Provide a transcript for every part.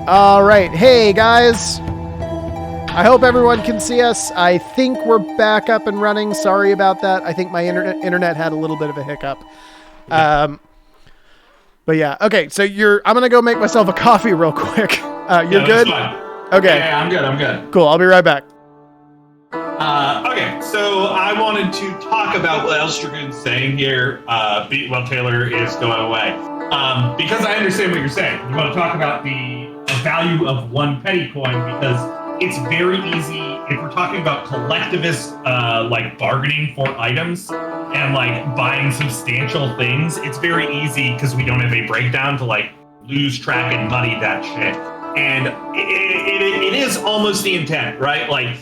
All right. Hey, guys. I hope everyone can see us. I think we're back up and running. Sorry about that. I think my internet had a little bit of a hiccup. But yeah. Okay. So I'm going to go make myself a coffee real quick. You're good? Fine. Okay. Yeah, I'm good. Cool. I'll be right back. Okay, so I wanted to talk about what Elstragoon's saying here. Taylor is going away. Because I understand what you're saying. You want to talk about the value of one petty coin because it's very easy if we're talking about collectivist like bargaining for items and like buying substantial things. It's very easy because we don't have a breakdown to like lose track and muddy that shit. And it is almost the intent, right? Like,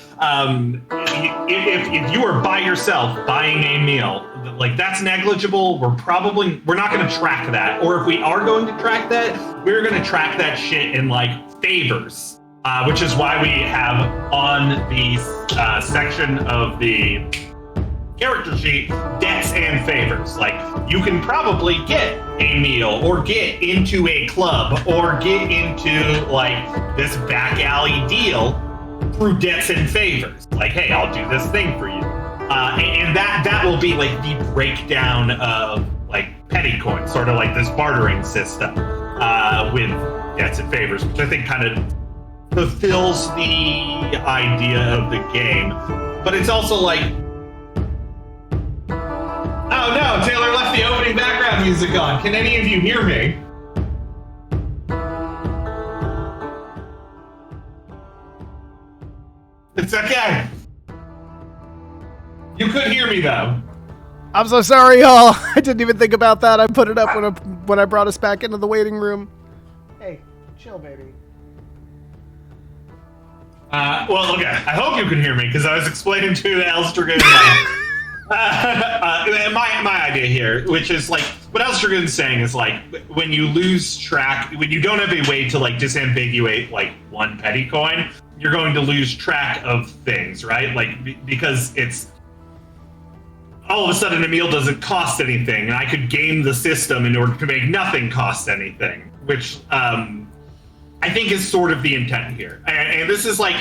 if you are by yourself buying a meal, like that's negligible. We're not going to track that. Or if we are going to track that, we're going to track that shit in like favors, which is why we have on the section of the character sheet debts and favors. Like you can probably get a meal or get into a club or get into like this back alley deal through debts and favors. Like, hey, I'll do this thing for you. And that will be like the breakdown of like petty coins, sort of like this bartering system with debts and favors, which I think kind of fulfills the idea of the game. But it's also like, oh no, Taylor left the opening background music on. Can any of you hear me? It's okay. You could hear me though. I'm so sorry, y'all. I didn't even think about that. I put it up when I brought us back into the waiting room. Hey, chill, baby. Well, okay. I hope you can hear me because I was explaining to Elstragoon my idea here, which is like what Elstragoon's saying is like when you lose track, when you don't have a way to like disambiguate like one petty coin, you're going to lose track of things, right? Like because it's all of a sudden a meal doesn't cost anything, and I could game the system in order to make nothing cost anything, which I think is sort of the intent here. And this is like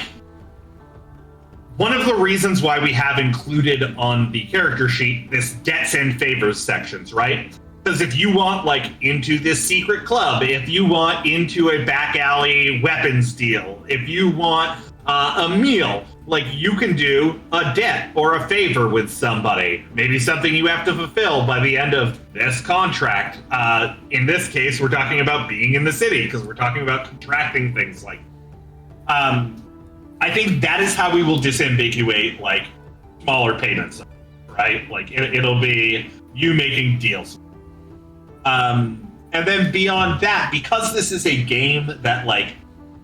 one of the reasons why we have included on the character sheet this debts and favors sections, right? Because if you want like into this secret club, if you want into a back alley weapons deal, if you want a meal, like you can do a debt or a favor with somebody, maybe something you have to fulfill by the end of this contract. In this case, we're talking about being in the city because we're talking about contracting things like. I think that is how we will disambiguate like smaller payments, right? Like it'll be you making deals. And then beyond that, because this is a game that like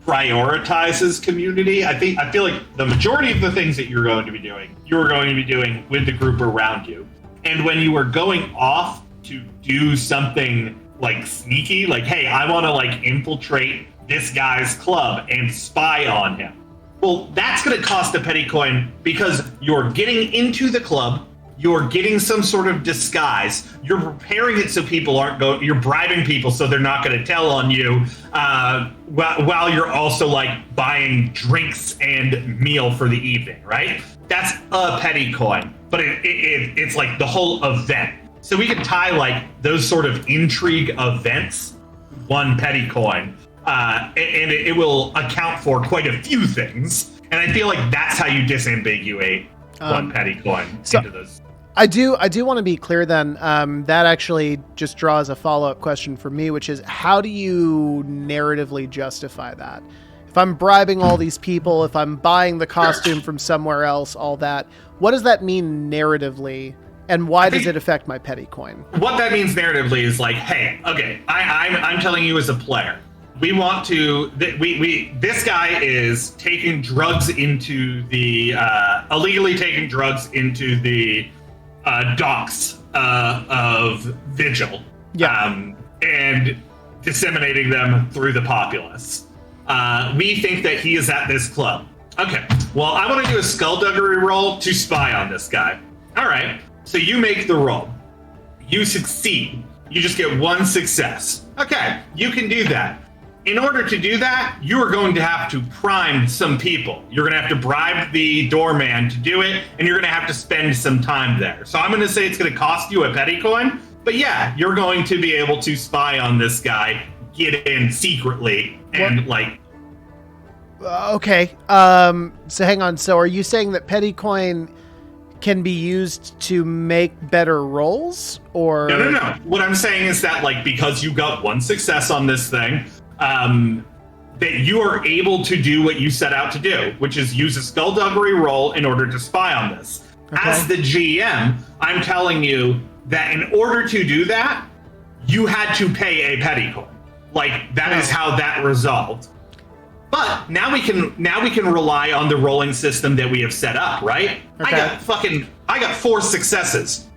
prioritizes community, I feel like the majority of the things that you're going to be doing with the group around you. And when you are going off to do something like sneaky, like, hey, I want to like infiltrate this guy's club and spy on him. Well, that's going to cost a petty coin because you're getting into the club, you're getting some sort of disguise, you're preparing it so people aren't going, you're bribing people so they're not going to tell on you, while you're also like buying drinks and meal for the evening, right? That's a petty coin, but it's like the whole event. So we can tie like those sort of intrigue events, one petty coin. And it will account for quite a few things. And I feel like that's how you disambiguate one petty coin into those. I do want to be clear then. That actually just draws a follow-up question for me, which is how do you narratively justify that? If I'm bribing all these people, if I'm buying the costume from somewhere else, all that, what does that mean narratively? And why does it affect my petty coin? What that means narratively is like, hey, okay, I'm telling you as a player, we want to. This guy is taking drugs into the illegally taking drugs into the docks of Vigil, and disseminating them through the populace. We think that he is at this club. Okay, well, I want to do a skullduggery roll to spy on this guy. All right, so you make the roll. You succeed. You just get one success. Okay, you can do that. in order to do that, you are going to have to prime some people. You're going to have to bribe the doorman to do it, and you're going to have to spend some time there. So I'm going to say it's going to cost you a petty coin, but yeah, you're going to be able to spy on this guy, get in secretly, and Okay. So hang on. So are you saying that petty coin can be used to make better rolls, or No. What I'm saying is that, like, because you got one success on this thing, that you are able to do what you set out to do, which is use a skullduggery roll in order to spy on this. Okay. As the GM, I'm telling you that in order to do that, you had to pay a petty coin. Like, that is how that resolved. But now we can rely on the rolling system that we have set up, right? Okay. I got 4 successes.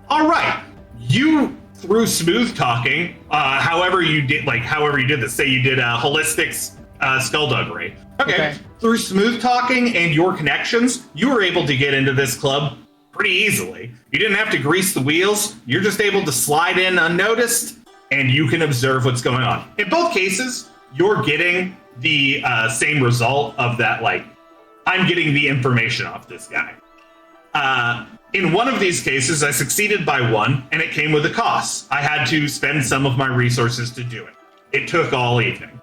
All right. You, through smooth talking, however you did this, say you did a holistic skullduggery. Okay. Through smooth talking and your connections, you were able to get into this club pretty easily. You didn't have to grease the wheels. You're just able to slide in unnoticed, and you can observe what's going on. In both cases, you're getting the same result of that, like, I'm getting the information off this guy. In one of these cases, I succeeded by 1, and it came with a cost. I had to spend some of my resources to do it. It took all evening.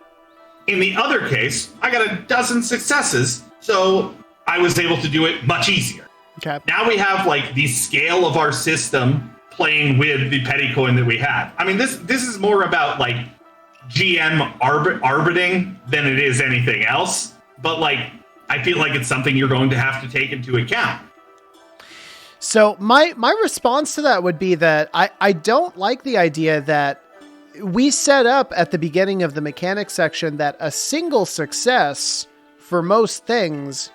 In the other case, I got a dozen successes, so I was able to do it much easier. Okay. Now we have, like, the scale of our system playing with the petty coin that we have. I mean, this is more about, like, GM arbiting than it is anything else, but, like, I feel like it's something you're going to have to take into account. So my response to that would be that I don't like the idea that we set up at the beginning of the mechanics section that a single success for most things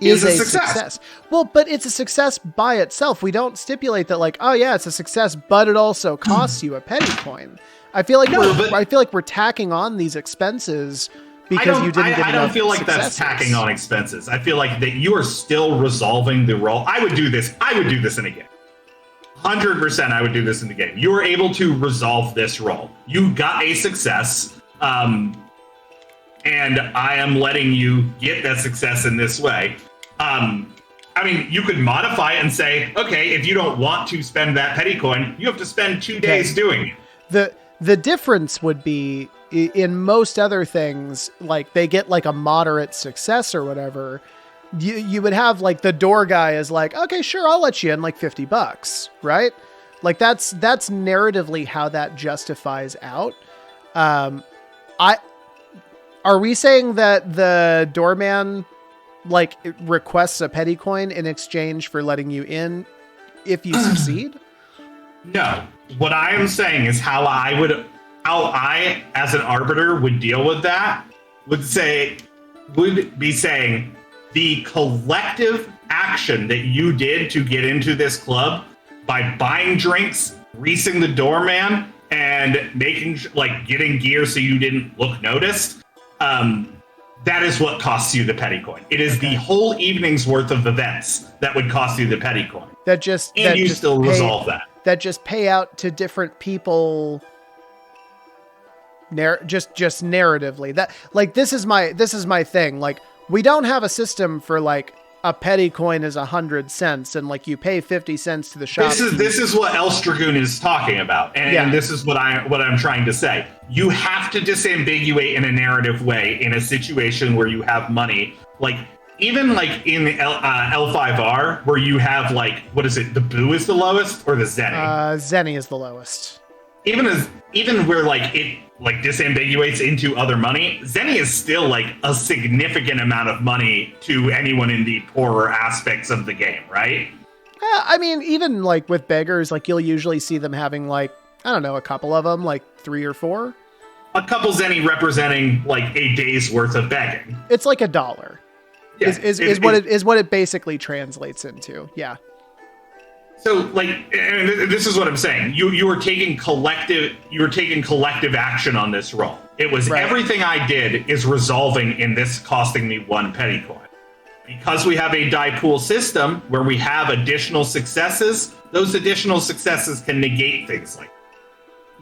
is a success. Well, but it's a success by itself. We don't stipulate that, like, oh yeah, it's a success, but it also costs you a petty coin. I feel like we're tacking on these expenses because you didn't get enough. I don't feel like successes. That's tacking on expenses. I feel like that you are still resolving the roll. I would do this in a game. 100% I would do this in the game. You were able to resolve this roll. You got a success, and I am letting you get that success in this way. I mean, you could modify it and say, okay, if you don't want to spend that petty coin, you have to spend 2 days doing it. The difference would be in most other things, like they get like a moderate success or whatever. You would have like the door guy is like, okay, sure, I'll let you in like $50, right? Like that's narratively how that justifies out. Are we saying that the doorman like requests a petty coin in exchange for letting you in if you succeed? No. What I am saying is how I, as an arbiter, would deal with that, would be saying the collective action that you did to get into this club by buying drinks, greasing the doorman, and getting gear so you didn't look noticed, that is what costs you the petty coin. It is the whole evening's worth of events that would cost you the petty coin. You still resolve that. That just pay out to different people just narratively. That, like, this is my thing. Like, we don't have a system for like a petty coin is 100 cents and like you pay 50 cents to the shop. This is what Elst Dragoon is talking about. And this is what I'm trying to say. You have to disambiguate in a narrative way in a situation where you have money. Like, even like in the L5R, where you have like, what is it? The Boo is the lowest, or the Zenny? Zenny is the lowest. Even where like it like disambiguates into other money, Zenny is still like a significant amount of money to anyone in the poorer aspects of the game, right? I mean, even like with beggars, like you'll usually see them having like, I don't know, a couple of them, like 3 or 4. A couple Zenny representing like a day's worth of begging. It's like $1. Yeah, is what it basically translates into. Yeah. So like, and this is what I'm saying. You were taking collective action on this roll. It was everything I did is resolving in this costing me 1 petty coin. Because we have a die pool system where we have additional successes, those additional successes can negate things like that.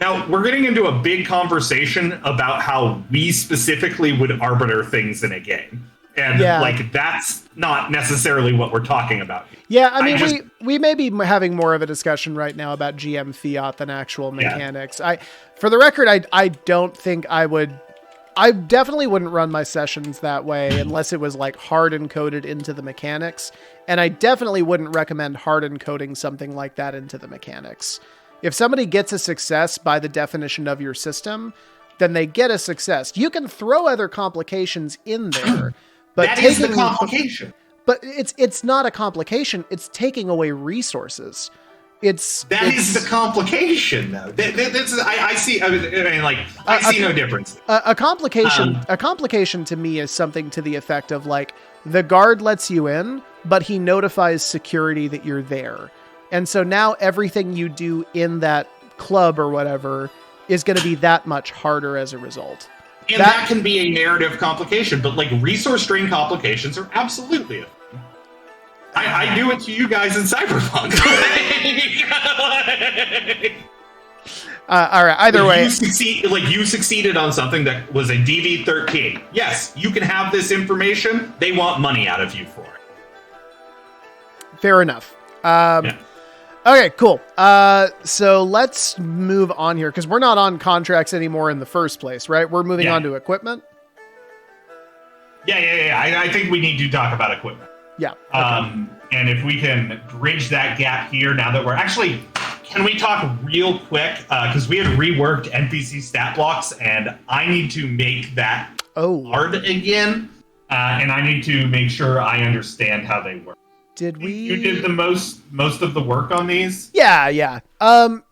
Now, we're getting into a big conversation about how we specifically would arbiter things in a game. And, like, that's not necessarily what we're talking about. Yeah, I mean, we may be having more of a discussion right now about GM fiat than actual mechanics. For the record, I don't think I definitely wouldn't run my sessions that way unless it was, like, hard encoded into the mechanics. And I definitely wouldn't recommend hard encoding something like that into the mechanics. If somebody gets a success by the definition of your system, then they get a success. You can throw other complications in there. But that is the complication. But it's not a complication. It's taking away resources. That is the complication, though. I see. I mean, like, I see no difference. A complication to me is something to the effect of, like, the guard lets you in, but he notifies security that you're there, and so now everything you do in that club or whatever is going to be that much harder as a result. And that can be a narrative complication, but, like, resource drain complications are absolutely a thing. I do it to you guys in Cyberpunk. All right. Either way, you succeeded on something that was a DV13. Yes, you can have this information. They want money out of you for it. Fair enough. Okay, cool. So let's move on here, because we're not on contracts anymore in the first place, right? We're moving on to equipment. Yeah. I think we need to talk about equipment. Yeah. Okay. And if we can bridge that gap here, now that we're actually, can we talk real quick? Because we had reworked NPC stat blocks, and I need to make that hard again. And I need to make sure I understand how they work. Did we? You did the most of the work on these? Yeah.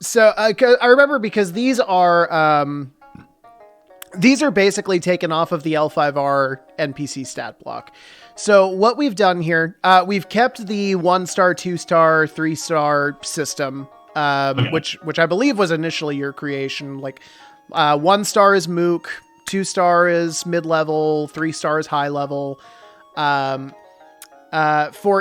So I remember, because these are basically taken off of the L5R NPC stat block. So what we've done here, we've kept the 1-star, 2-star, 3-star system, which I believe was initially your creation. Like, 1-star is Mook, 2-star is mid-level, 3-star is high-level. For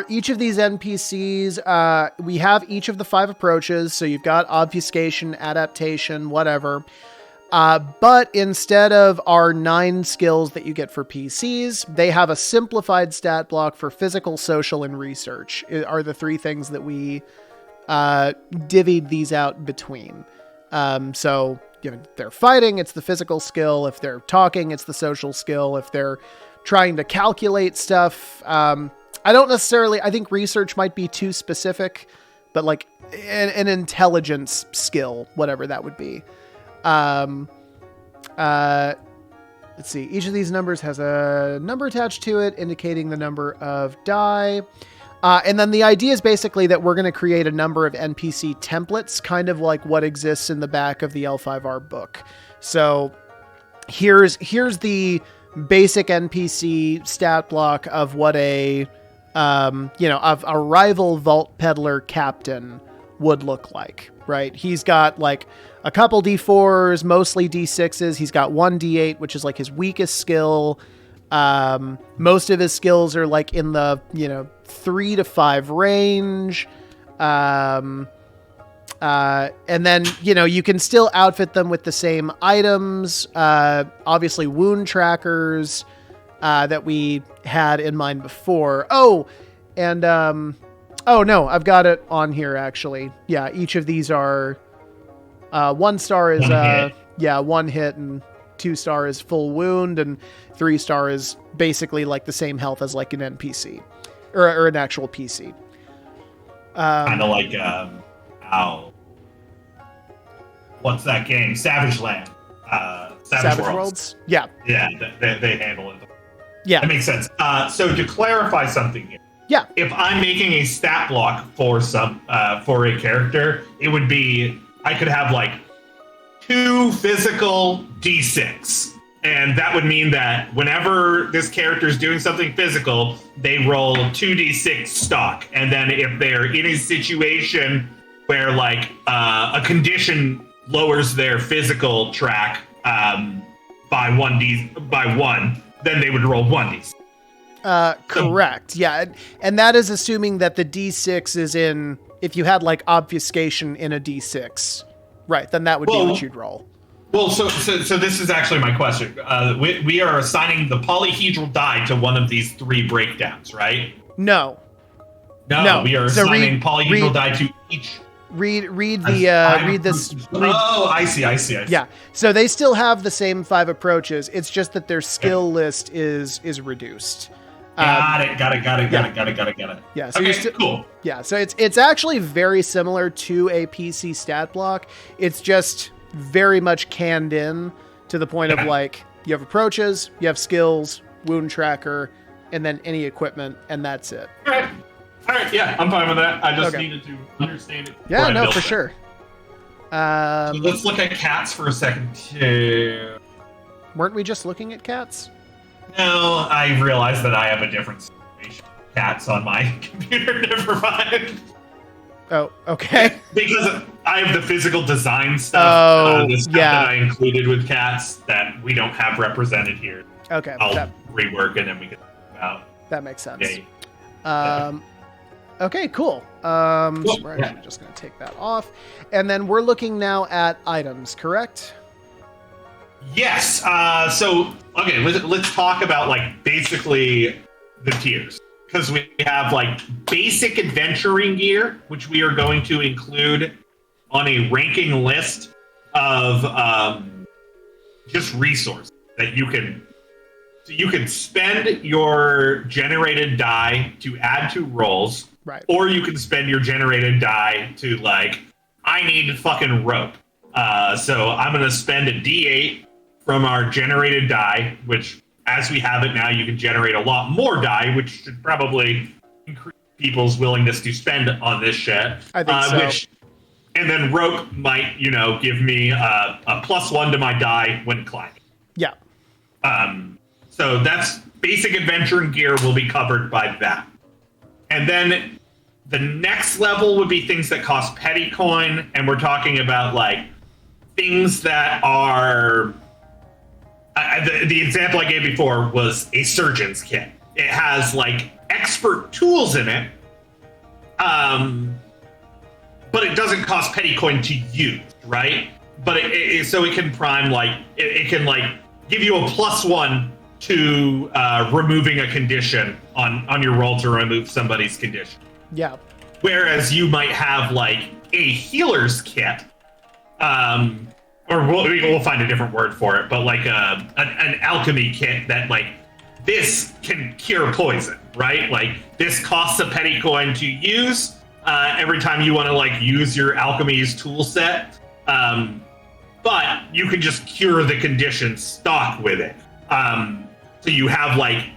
each of these NPCs, we have each of the 5 approaches. So you've got obfuscation, adaptation, whatever. But instead of our 9 skills that you get for PCs, they have a simplified stat block for physical, social, and research are the 3 things that we divvied these out between. So, you know, if they're fighting, it's the physical skill. If they're talking, it's the social skill. If they're trying to calculate stuff, I think research might be too specific, but like an intelligence skill, whatever that would be. Let's see. Each of these numbers has a number attached to it, indicating the number of die. And then the idea is basically that we're going to create a number of NPC templates, kind of like what exists in the back of the L5R book. So here's the basic NPC stat block of what of a rival vault peddler captain would look like, right? He's got like a couple D4s, mostly D6s. He's got 1 D8, which is like his weakest skill. Most of his skills are like in the, 3 to 5 range. And then, you can still outfit them with the same items. Obviously wound trackers, that we had in mind before. Oh, no, I've got it on here actually. Yeah. Each of these are, 1 star is, 1 hit, and 2 star is full wound, and 3 star is basically like the same health as like an NPC or an actual PC. Kind of like, what's that game? Savage Land. Savage Worlds. Yeah. Yeah, they handle it. Yeah. That makes sense. So to clarify something here. Yeah. If I'm making a stat block for a character, it would be, I could have like 2 physical D6. And that would mean that whenever this character is doing something physical, they roll 2d6 stock. And then if they're in a situation where like a condition lowers their physical track by 1, then they would roll 1d6. Correct. Yeah. And that is assuming that the D6 is in, if you had like obfuscation in a D6, Right. Then that would be what you'd roll. Well, so this is actually my question. We are assigning the polyhedral die to one of these 3 breakdowns, right? No. No, we are assigning polyhedral die to each. Read this. Oh, I see. Yeah. So they still have the same 5 approaches. It's just that their skill list is reduced. Got it. Yeah. So okay, cool. Yeah. So it's actually very similar to a PC stat block. It's just very much canned in to the point of like you have approaches, you have skills, wound tracker, and then any equipment, and that's it. All right, yeah, I'm fine with that. I just needed to understand it. Yeah, no, for sure. So let's look at cats for a second, too. Weren't we just looking at cats? No, I realized that I have a different situation. Cats on my computer, never mind. Oh, okay. Because I have the physical design stuff, the stuff that I included with cats that we don't have represented here. Okay. I'll rework it and we can talk about. That makes sense. Yeah. Okay, cool. So we're actually just going to take that off. And then we're looking now at items, correct? Yes. So, okay, let's talk about, like, basically the tiers. Because we have, like, basic adventuring gear, which we are going to include on a ranking list of just resources that you can... So you can spend your generated die to add to rolls. Right. Or you can spend your generated die to, like, I need fucking rope. So I'm going to spend a D8 from our generated die, which, as we have it now, you can generate a lot more die, which should probably increase people's willingness to spend on this shit. I think so. And then rope might, give me a +1 to my die when climbing. Yeah. So that's basic adventuring gear will be covered by that. And then the next level would be things that cost petty coin. And we're talking about like things that are... the example I gave before was a surgeon's kit. It has like expert tools in it. But it doesn't cost petty coin to use, right? But so it can prime like... It can like give you a +1 to removing a condition on your roll to remove somebody's condition. Yeah. Whereas you might have like a healer's kit, or we'll find a different word for it, but like an alchemy kit that like this can cure poison, right? Like this costs a petty coin to use every time you want to like use your alchemy's tool set, but you can just cure the condition stock with it. So you have like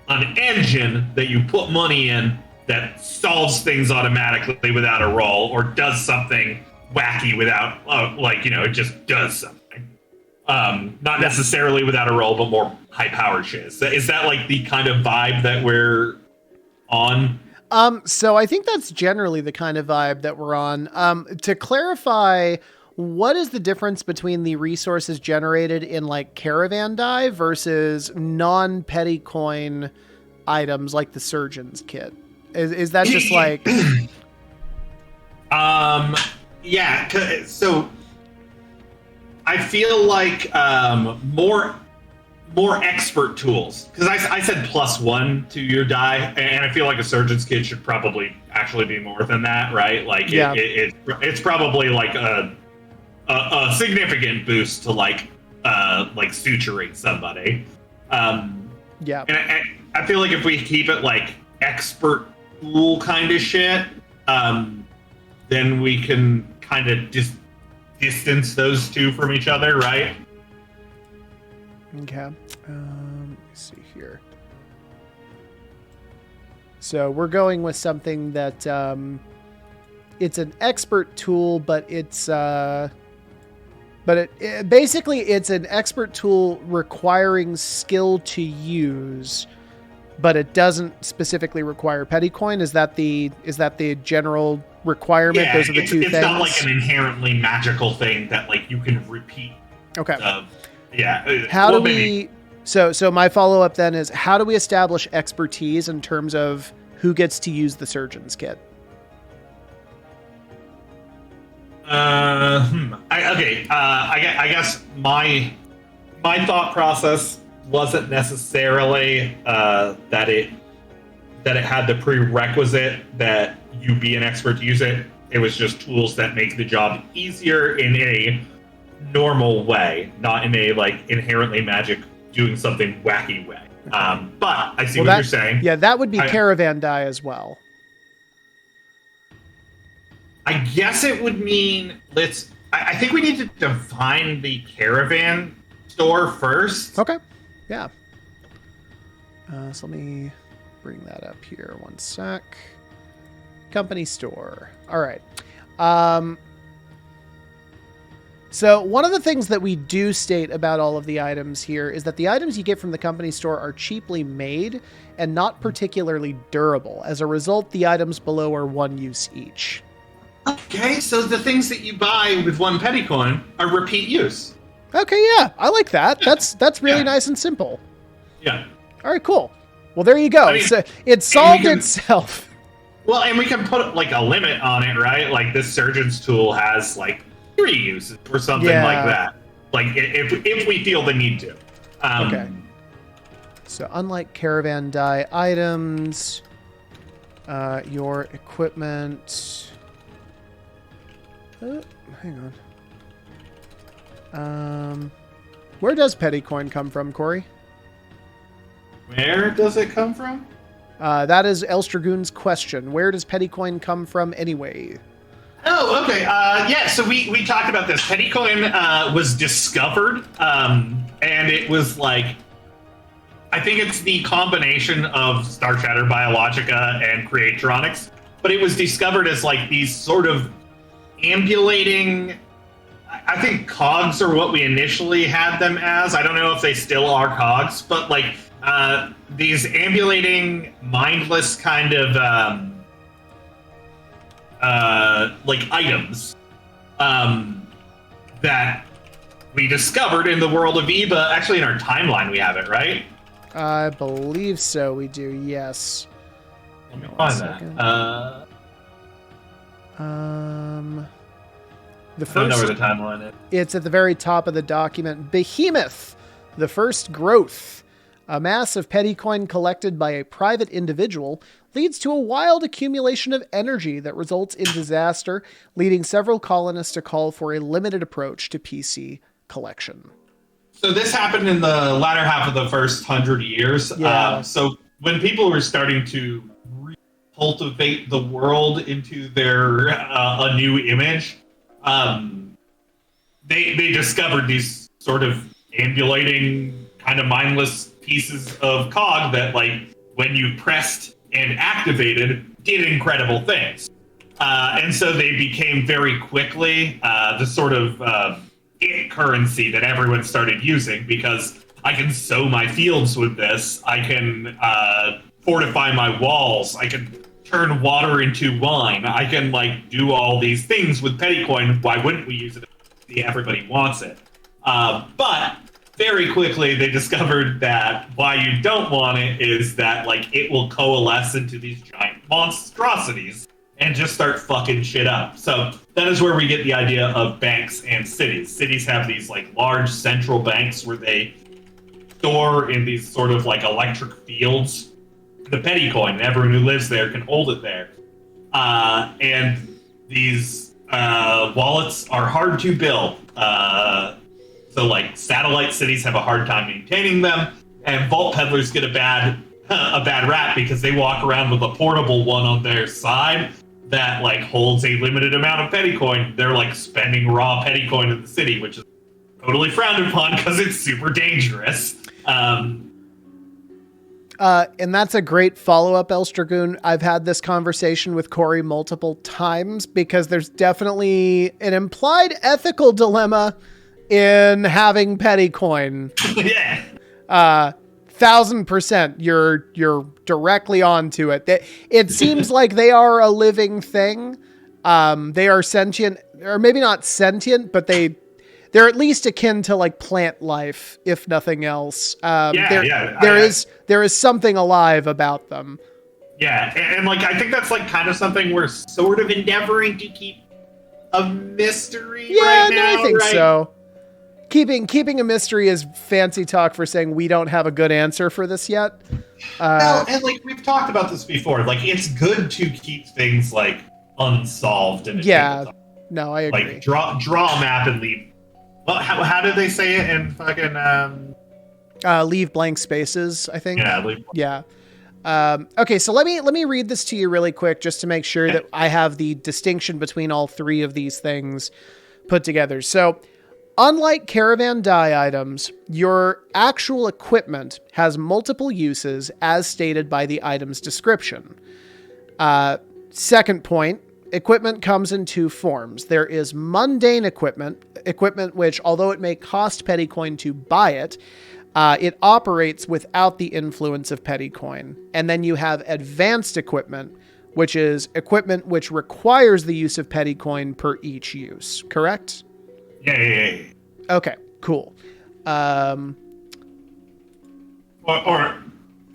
an engine that you put money in that solves things automatically without a roll, or does something wacky without, it just does something. Not necessarily without a roll, but more high-powered shit. Is that like the kind of vibe that we're on? So I think that's generally the kind of vibe that we're on. To clarify, what is the difference between the resources generated in like caravan die versus non-petty coin items like the surgeon's kit? Is that just like... Yeah, so I feel like more expert tools, because I said +1 to your die, and I feel like a surgeon's kit should probably actually be more than that, right? Like it's probably like a significant boost to like suturing somebody. Yeah, and I feel like if we keep it like expert tool kind of shit, then we can kind of just distance those two from each other, right? Okay. Let me see here. So we're going with something that it's an expert tool, but it's basically it's an expert tool requiring skill to use, but it doesn't specifically require petty coin. Is that the general requirement? Yeah, those are the two things. It's not like an inherently magical thing that like you can repeat. Okay. Yeah. How do we? So my follow up then is, how do we establish expertise in terms of who gets to use the surgeon's kit? I guess my thought process wasn't necessarily that it had the prerequisite that you be an expert to use it. It was just tools that make the job easier in a normal way, not in a like inherently magic doing something wacky way. But I see what you're saying. Yeah, that would be caravan die as well. I guess it would mean I think we need to define the caravan store first. Okay. Yeah. So let me bring that up here. One sec. Company store. All right. So one of the things that we do state about all of the items here is that the items you get from the company store are cheaply made and not particularly durable. As a result, the items below are one use each. Okay, so the things that you buy with one penny coin are repeat use. Okay, yeah, I like that. That's really nice and simple. Yeah. All right, cool. Well, there you go. I mean, so it solved itself. Well, and we can put like a limit on it, right? Like this surgeon's tool has like 3 uses or something like that. Like if we feel the need to. Okay. So unlike caravan die items, your equipment. Hang on. Where does petty coin come from, Corey? Where does it come from? That is Elstragoon's question. Where does petty coin come from anyway? Oh, okay. Yeah, so we talked about this. Petty coin was discovered, and it was like, I think it's the combination of Star Chatter Biologica and Creatronics, but it was discovered as like these sort of ambulating, I think cogs are what we initially had them as. I don't know if they still are cogs, but like these ambulating, mindless kind of like items that we discovered in the world of Eba. Actually, in our timeline, we have it, right? I believe so. We do. Yes. Let me find that. The first, I don't know where the timeline is. It's at the very top of the document. Behemoth, the first growth. A mass of petty coin collected by a private individual leads to a wild accumulation of energy that results in disaster, leading several colonists to call for a limited approach to PC collection. So this happened in the latter half of the first 100 years. Yeah. So when people were starting to cultivate the world into their a new image, they discovered these sort of ambulating, kind of mindless pieces of cog that, like, when you pressed and activated, did incredible things. And so they became very quickly the sort of it currency that everyone started using, because I can sow my fields with this. I can fortify my walls. I can turn water into wine. I can like do all these things with petty coin. Why wouldn't we use it? Everybody wants it. But very quickly they discovered that why you don't want it is that like it will coalesce into these giant monstrosities and just start fucking shit up. So that is where we get the idea of banks and cities. Cities have these like large central banks where they store in these sort of like electric fields the petty coin, and everyone who lives there can hold it there. And these wallets are hard to build. So like satellite cities have a hard time maintaining them, and vault peddlers get a bad rap because they walk around with a portable one on their side that like holds a limited amount of petty coin. They're like spending raw petty coin in the city, which is totally frowned upon because it's super dangerous. And that's a great follow-up, Elstragoon. I've had this conversation with Corey multiple times because there's definitely an implied ethical dilemma in having petty coin. Yeah. 1000%. You're directly onto it. It seems like they are a living thing. They are sentient, or maybe not sentient, but they're at least akin to like plant life, if nothing else. There is something alive about them. Yeah, and like I think that's like kind of something we're sort of endeavoring to keep a mystery Yeah, right no, now, I think right? so. Keeping a mystery is fancy talk for saying we don't have a good answer for this yet. Well, and like we've talked about this before, like it's good to keep things like unsolved in a Yeah, tabletop. no, I agree. Like draw a map and leave. Well, how did they say it in fucking Leave blank spaces, I think. yeah, leave. Yeah. Okay, so let me read this to you really quick just to make sure that I have the distinction between all three of these things put together. So, unlike caravan die items, your actual equipment has multiple uses as stated by the item's description. Second point, equipment comes in two forms. There is mundane equipment which, although it may cost petty coin to buy it, it operates without the influence of petty coin. And then you have advanced equipment, which is equipment which requires the use of petty coin per each use. Correct? Yeah. Okay, cool. Or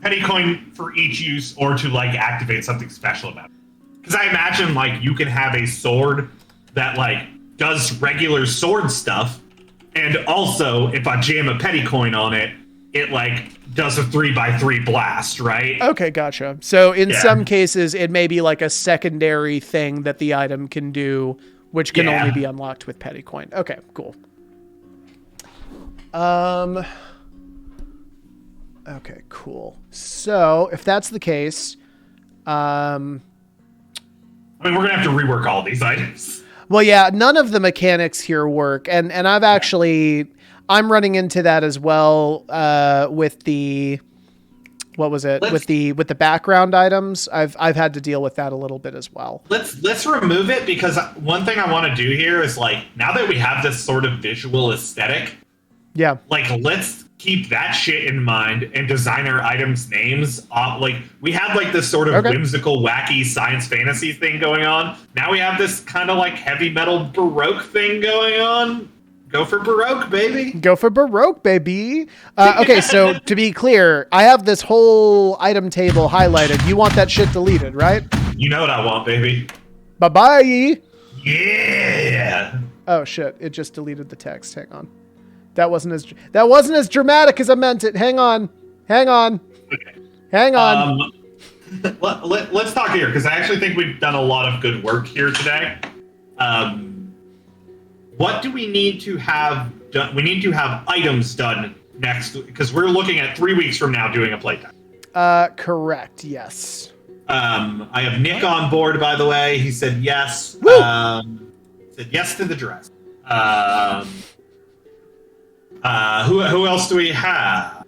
petty coin for each use, or to like activate something special about it. Because I imagine like you can have a sword that like does regular sword stuff, and also if I jam a petty coin on it, it like does a 3x3 blast, right? Okay, gotcha. So in some cases, it may be like a secondary thing that the item can do, which can only be unlocked with petty coin. Okay, cool. Okay, cool. So if that's the case, I mean, we're gonna have to rework all these items. well, yeah, none of the mechanics here work, and I'm running into that as well with the with the background items. I've had to deal with that a little bit as well. Let's remove it, because one thing I want to do here is like, now that we have this sort of visual aesthetic, yeah, like let's keep that shit in mind and design our items' names. Like we had like this sort of whimsical, wacky science fantasy thing going on. Now we have this kind of like heavy metal Baroque thing going on. Go for Baroque, baby. Go for Baroque, baby. Okay, so to be clear, I have this whole item table highlighted. You want that shit deleted, right? You know what I want, baby. Bye-bye. Yeah. Oh shit! It just deleted the text. Hang on. That wasn't as dramatic as I meant it. Hang on. Okay. Hang on. Let's talk here, because I actually think we've done a lot of good work here today. What do we need to have done? We need to have items done next, because we're looking at 3 weeks from now doing a playtime. Correct. Yes. I have Nick on board, by the way. He said yes. Woo! Said yes to the dress. Who else do we have?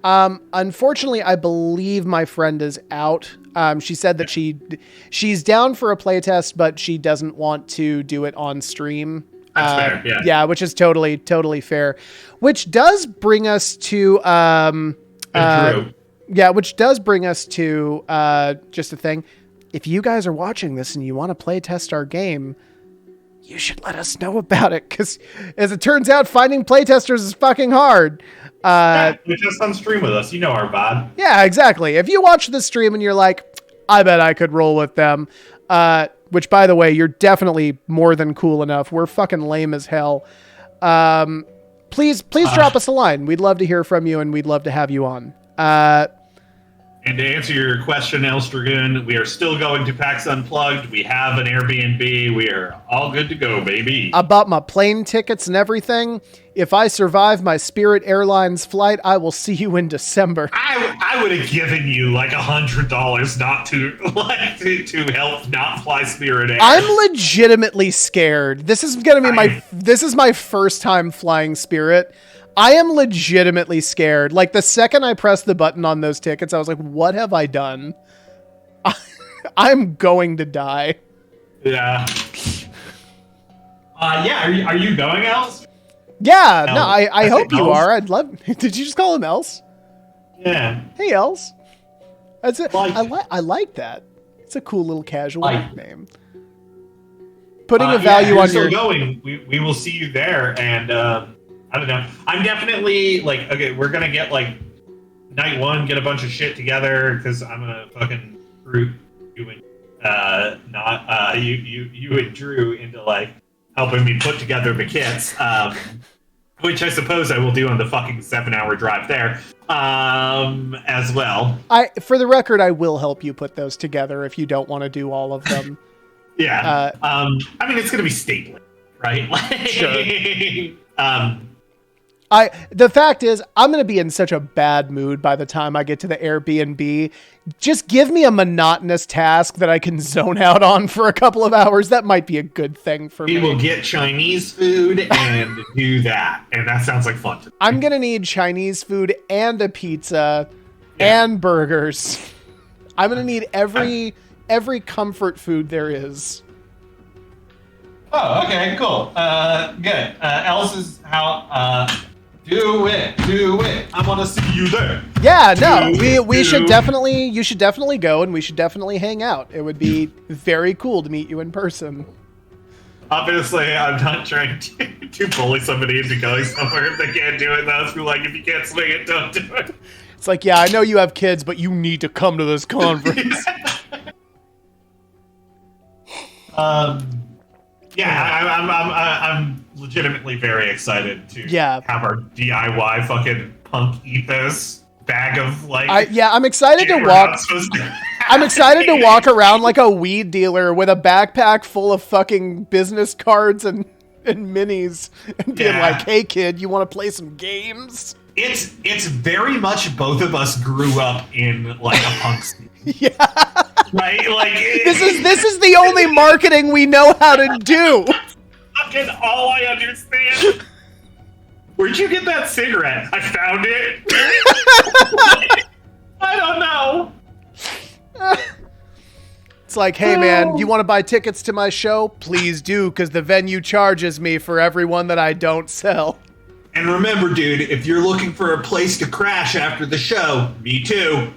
Unfortunately, I believe my friend is out. She said that she's down for a playtest, but she doesn't want to do it on stream. That's fair. Yeah. Yeah, which is totally fair. Which does bring us to Drew. Yeah, which does bring us to just a thing. If you guys are watching this and you want to play test our game, you should let us know about it, because as it turns out, finding playtesters is fucking hard. Just on stream with us. You know our vibe. Yeah, exactly. If you watch the stream and you're like, I bet I could roll with them, which, by the way, you're definitely more than cool enough. We're fucking lame as hell. Please drop us a line. We'd love to hear from you, and we'd love to have you on. And to answer your question, Elstragoon, we are still going to PAX Unplugged. We have an Airbnb. We are all good to go, baby. I bought my plane tickets and everything. If I survive my Spirit Airlines flight, I will see you in December. I would have given you like $100 not to help not fly Spirit Air. I'm legitimately scared. This is gonna be this is my first time flying Spirit. I am legitimately scared. Like, the second I pressed the button on those tickets, I was like, what have I done? I'm going to die. Yeah. Yeah, are you going, Els? Yeah, no, I hope you are. I'd love... Did you just call him Els? Yeah. Hey, Els. That's it. I like that. It's a cool little casual nickname. Putting a value on your... going. We will see you there, and... I don't know. I'm definitely like, okay, we're gonna get like night one, get a bunch of shit together, because I'm gonna fucking recruit you and not you and Drew into like helping me put together the kits, which I suppose I will do on the fucking 7-hour drive there, as well. For the record, I will help you put those together if you don't want to do all of them. Yeah. I mean, it's gonna be stapling, right? Sure. The fact is, I'm going to be in such a bad mood by the time I get to the Airbnb. Just give me a monotonous task that I can zone out on for a couple of hours. That might be a good thing for me. We will get Chinese food and do that. And that sounds like fun to me. I'm going to need Chinese food and a pizza and burgers. I'm going to need every comfort food there is. Oh, okay, cool. Good. Else is how... Do it. I want to see you there. Yeah, no, you should definitely go, and we should definitely hang out. It would be very cool to meet you in person. Obviously, I'm not trying to bully somebody into going somewhere if they can't do it. That's like, if you can't swing it, don't do it. It's like, yeah, I know you have kids, but you need to come to this conference. I'm legitimately very excited to have our DIY fucking punk ethos bag of like. I'm excited to walk. I'm excited to walk around like a weed dealer with a backpack full of fucking business cards and minis and being like, "Hey kid, you want to play some games?" It's very much both of us grew up in like a punk scene. Yeah. Right? Like this is the only marketing we know how to do. Fucking all I understand. Where'd you get that cigarette? I found it. I don't know. It's like, hey man, you want to buy tickets to my show? Please do, because the venue charges me for every one that I don't sell. And remember, dude, if you're looking for a place to crash after the show, me too.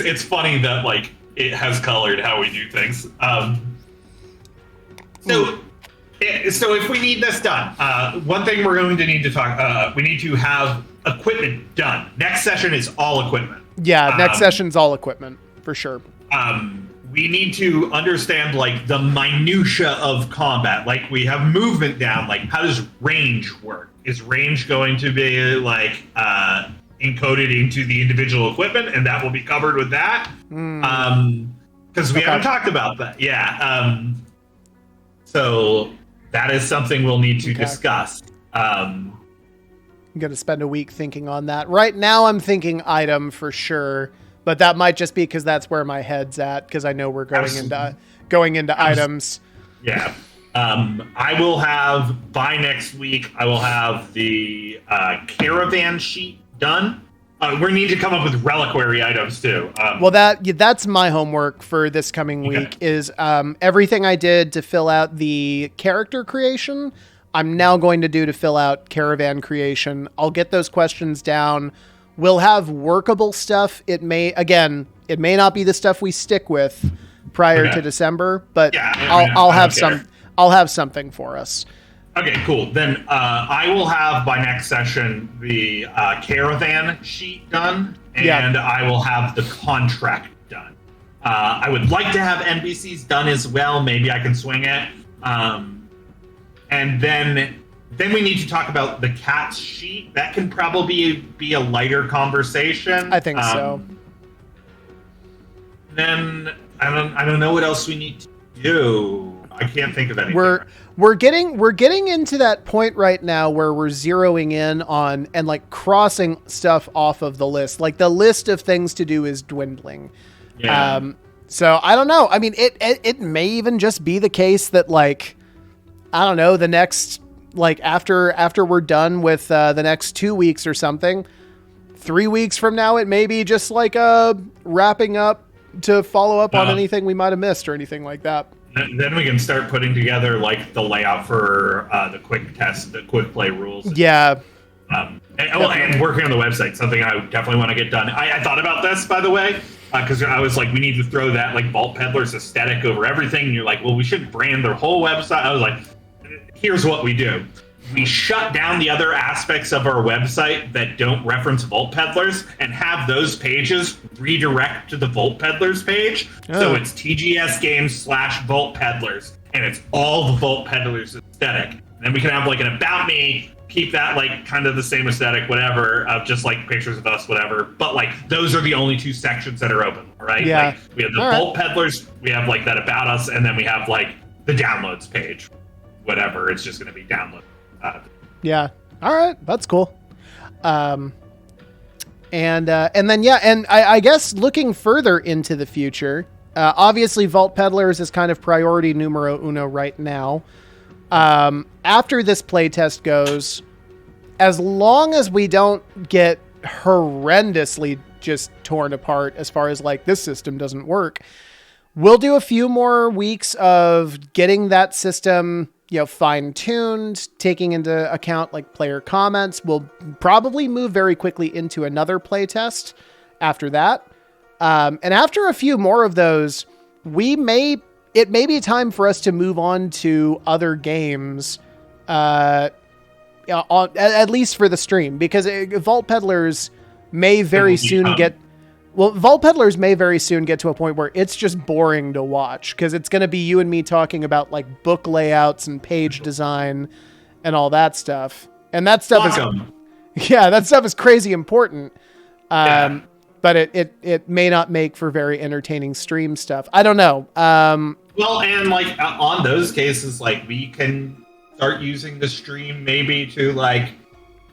It's funny that like it has colored how we do things. So if we need this done, one thing we're going to need to talk. We need to have equipment done. Next session is all equipment. Yeah, next session's all equipment for sure. We need to understand like the minutia of combat. Like we have movement down. Like how does range work? Is range going to be like encoded into the individual equipment, and that will be covered with that? Because we haven't talked about that. Yeah. So that is something we'll need to discuss. I'm going to spend a week thinking on that. Right now I'm thinking item for sure, but that might just be because that's where my head's at, because I know we're going into items. Yeah. I will have, by next week, I will have the caravan sheet done. We need to come up with reliquary items too. Well, that's my homework for this coming week is everything I did to fill out the character creation, I'm now going to do to fill out caravan creation. I'll get those questions down. We'll have workable stuff. It may not be the stuff we stick with prior to December, but I'll have something for us. Okay, cool. Then I will have by next session the caravan sheet done, and I will have the contract done. I would like to have NPCs done as well. Maybe I can swing it. And then we need to talk about the cats sheet. That can probably be a lighter conversation. I think so. Then I don't know what else we need to do. I can't think of anything. We're getting into that point right now where we're zeroing in on and like crossing stuff off of the list. Like the list of things to do is dwindling. Yeah. So I don't know. I mean, it may even just be the case that like, I don't know, the next, like after we're done with the next 2 weeks or something, 3 weeks from now, it may be just like wrapping up to follow up on anything we might have missed or anything like that. Then we can start putting together like the layout for the quick test, the quick play rules. Yeah. And working on the website, something I definitely want to get done. I thought about this, by the way, because I was like, we need to throw that like Vault Peddlers aesthetic over everything. And you're like, well, we should brand their whole website. I was like, here's what we do. we shut down the other aspects of our website that don't reference Vault Peddlers and have those pages redirect to the Vault Peddlers page. So it's TGS Games /Vault Peddlers, and it's all the Vault Peddlers aesthetic. And then we can have like an About Me, keep that like kind of the same aesthetic, whatever, of just like pictures of us, whatever. But like those are the only two sections that are open, all right? Yeah. Like, we have the Vault Peddlers, we have like that About Us, and then we have like the downloads page. Whatever, it's just going to be downloaded. Yeah. All right. That's cool. And then, yeah. And I guess looking further into the future, obviously Vault Peddlers is kind of priority numero uno right now. After this playtest goes, as long as we don't get horrendously just torn apart as far as like this system doesn't work, we'll do a few more weeks of getting that system, fine-tuned, taking into account like player comments. We'll probably move very quickly into another playtest after that. And after a few more of those, it may be time for us to move on to other games, at least for the stream, because Vault Peddlers may very soon get to a point where it's just boring to watch, because it's going to be you and me talking about like book layouts and page design and all that stuff. And that stuff is crazy important. But it may not make for very entertaining stream stuff. I don't know. Well, and like on those cases, like we can start using the stream maybe to like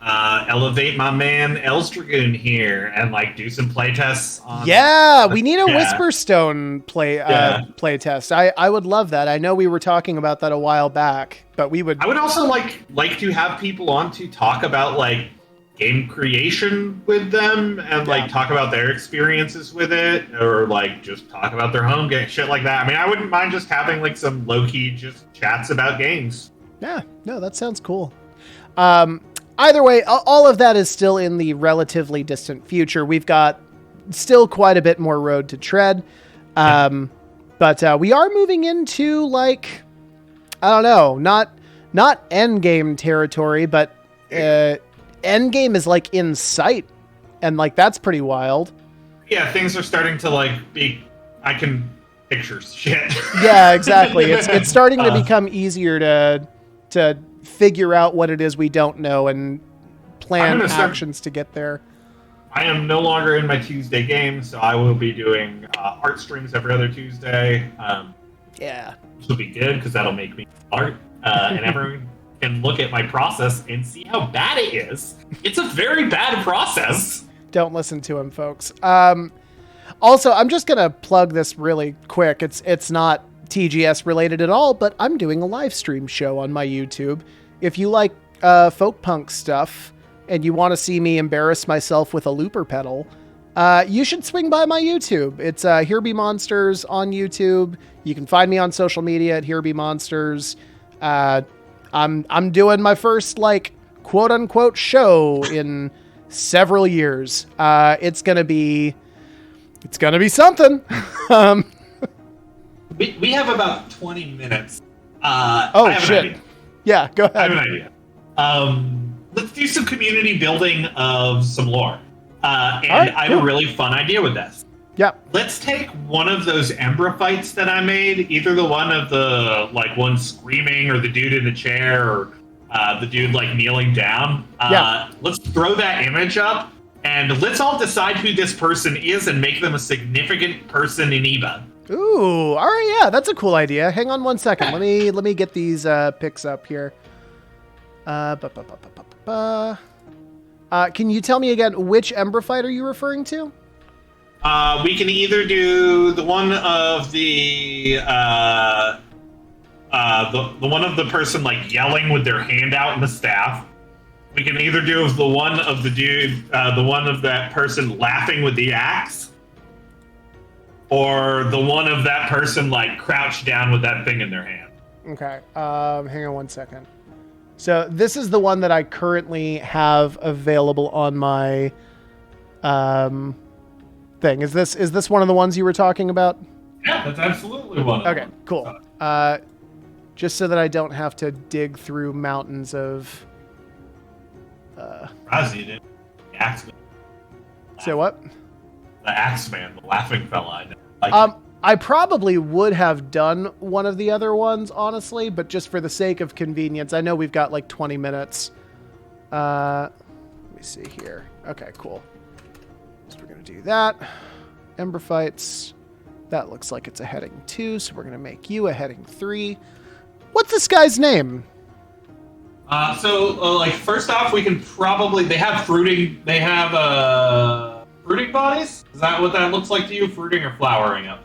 elevate my man Elstragoon here and like do some playtests on. Yeah, we need a Whisperstone play test. I would love that. I know we were talking about that a while back, but I would also like to have people on to talk about like game creation with them and like talk about their experiences with it, or like just talk about their home game, shit like that. I mean, I wouldn't mind just having like some low-key just chats about games. Yeah, no, that sounds cool. Either way, all of that is still in the relatively distant future. We've got still quite a bit more road to tread. But we are moving into like, I don't know, not endgame territory, but endgame is like in sight, and like that's pretty wild. Yeah, things are starting to like be. I can picture shit. Yeah, exactly. It's starting to become easier to figure out what it is we don't know and plan actions to get there. I am no longer in my Tuesday game, so I will be doing art streams every other Tuesday. Which will be good because that'll make me art, and everyone can look at my process and see how bad it is. It's a very bad process. Don't listen to him, folks. Also, I'm just gonna plug this really quick. It's not TGS related at all, but I'm doing a live stream show on my YouTube. If you like folk punk stuff and you want to see me embarrass myself with a looper pedal, you should swing by my YouTube. It's Here Be Monsters on YouTube. You can find me on social media at Here Be Monsters. I'm doing my first like quote unquote show in several years. It's gonna be something. We have about 20 minutes. Shit. Yeah, go ahead. I have an idea. Let's do some community building of some lore. I have a really fun idea with this. Yeah. Let's take one of those Embryophytes that I made, either the one of the like one screaming, or the dude in the chair, or the dude like kneeling down. Let's throw that image up, and let's all decide who this person is and make them a significant person in EBA. Ooh, all right, yeah, that's a cool idea. Hang on one second. Let me get these pics up here. Can you tell me again which Embryophyte are you referring to? We can either do the one of the one of the person like yelling with their hand out in the staff. We can either do the one of the dude, the one of that person laughing with the axe, or the one of that person like crouched down with that thing in their hand. Okay. Hang on one second. So this is the one that I currently have available on my thing. Is this one of the ones you were talking about? Yeah, that's absolutely one. Okay, cool. just so that I don't have to dig through mountains of... Razzie did. The Axeman. Say what? The Axeman, the laughing fella. I probably would have done one of the other ones, honestly, but just for the sake of convenience, I know we've got like 20 minutes. Let me see here. Okay, cool. So we're going to do that. Ember fights. That looks like it's a heading 2, so we're going to make you a heading 3. What's this guy's name? First off, we can probably... They have fruiting bodies? Is that what that looks like to you? Fruiting or flowering up?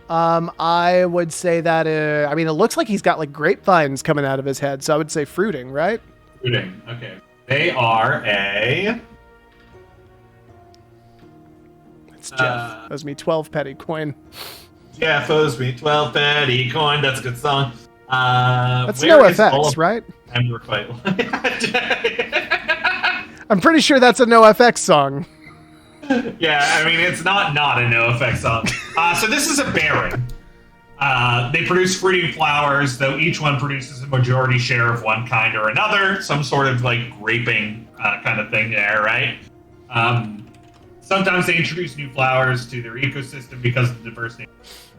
I would say that, it looks like he's got like grapevines coming out of his head, so I would say fruiting, right? Fruiting, okay. They are a... It's Jeff. Owes me 12 petty coin. Jeff owes me 12 petty coin. That's a good song. That's no FX, right? Ember fight. I'm pretty sure that's a no FX song. Yeah, it's not a no effect song. So this is a bearing. They produce fruiting flowers, though each one produces a majority share of one kind or another. Some sort of like graping kind of thing there, right? Sometimes they introduce new flowers to their ecosystem because of the diversity of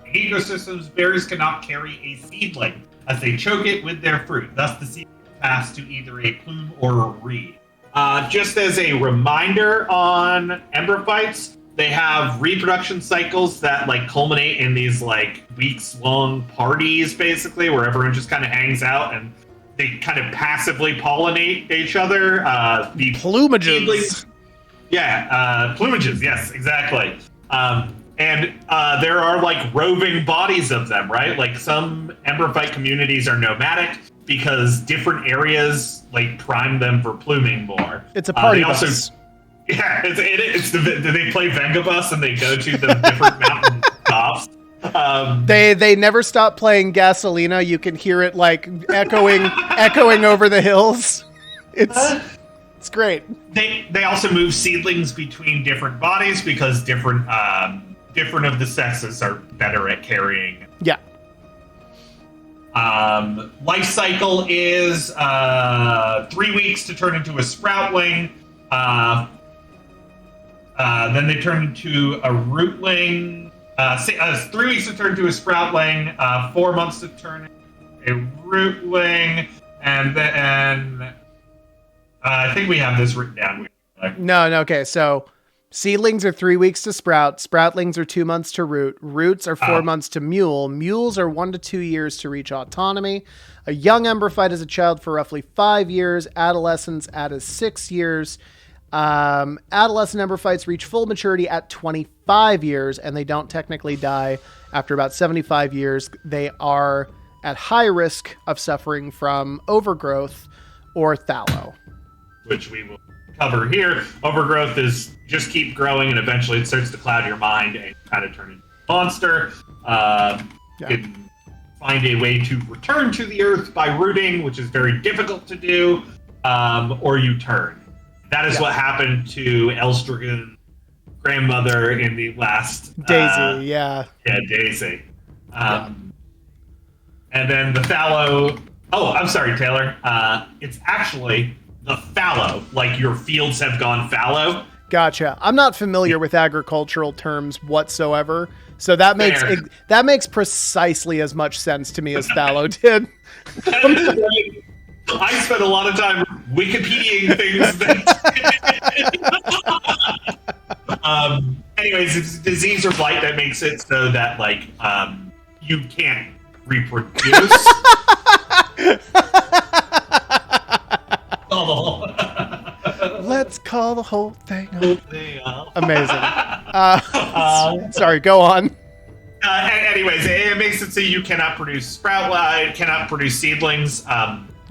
ecosystems. Berries cannot carry a seedling as they choke it with their fruit. Thus, the seed pass to either a plume or a reed. Just as a reminder on ember fights, they have reproduction cycles that like culminate in these like weeks-long parties, basically, where everyone just kind of hangs out and they kind of passively pollinate each other. The plumages. Plumages. Yes, exactly. And there are like roving bodies of them, right? Like some ember fight communities are nomadic because different areas like prime them for pluming more. It's a party bus. Yeah, they play Vengabus and they go to the different mountain tops. They never stop playing Gasolina. You can hear it like echoing over the hills. It's great. They also move seedlings between different bodies because different of the sexes are better at carrying. Yeah. Life cycle is 3 weeks to turn into a sproutling. Then they turn into a rootling. 3 weeks to turn into a sproutling. 4 months to turn into a rootling, and then I think we have this written down. No. Okay, so seedlings are 3 weeks to sprout. Sproutlings are 2 months to root. Roots are 4 months to mule. Mules are 1 to 2 years to reach autonomy. A young emberfight is a child for roughly 5 years. Adolescents at 6 years. Adolescent emberfights reach full maturity at 25 years, and they don't technically die after about 75 years. They are at high risk of suffering from overgrowth or fallow, which we will cover here. Overgrowth is just keep growing, and eventually it starts to cloud your mind and kind of turn into a monster. You can find a way to return to the earth by rooting, which is very difficult to do, or you turn. That is what happened to Elstragon's grandmother in the last... Daisy, Yeah, Daisy. And then the fallow... Oh, I'm sorry, Taylor. It's actually the fallow. Like your fields have gone fallow. Gotcha. I'm not familiar with agricultural terms whatsoever, so that makes precisely as much sense to me as fallow did. I spent a lot of time Wikipediaing things. Anyways, it's a disease or blight that makes it so that like you can't reproduce. Let's call the whole thing off. Amazing. Sorry, go on. Anyways, it makes it so you cannot produce sprout, cannot produce seedlings.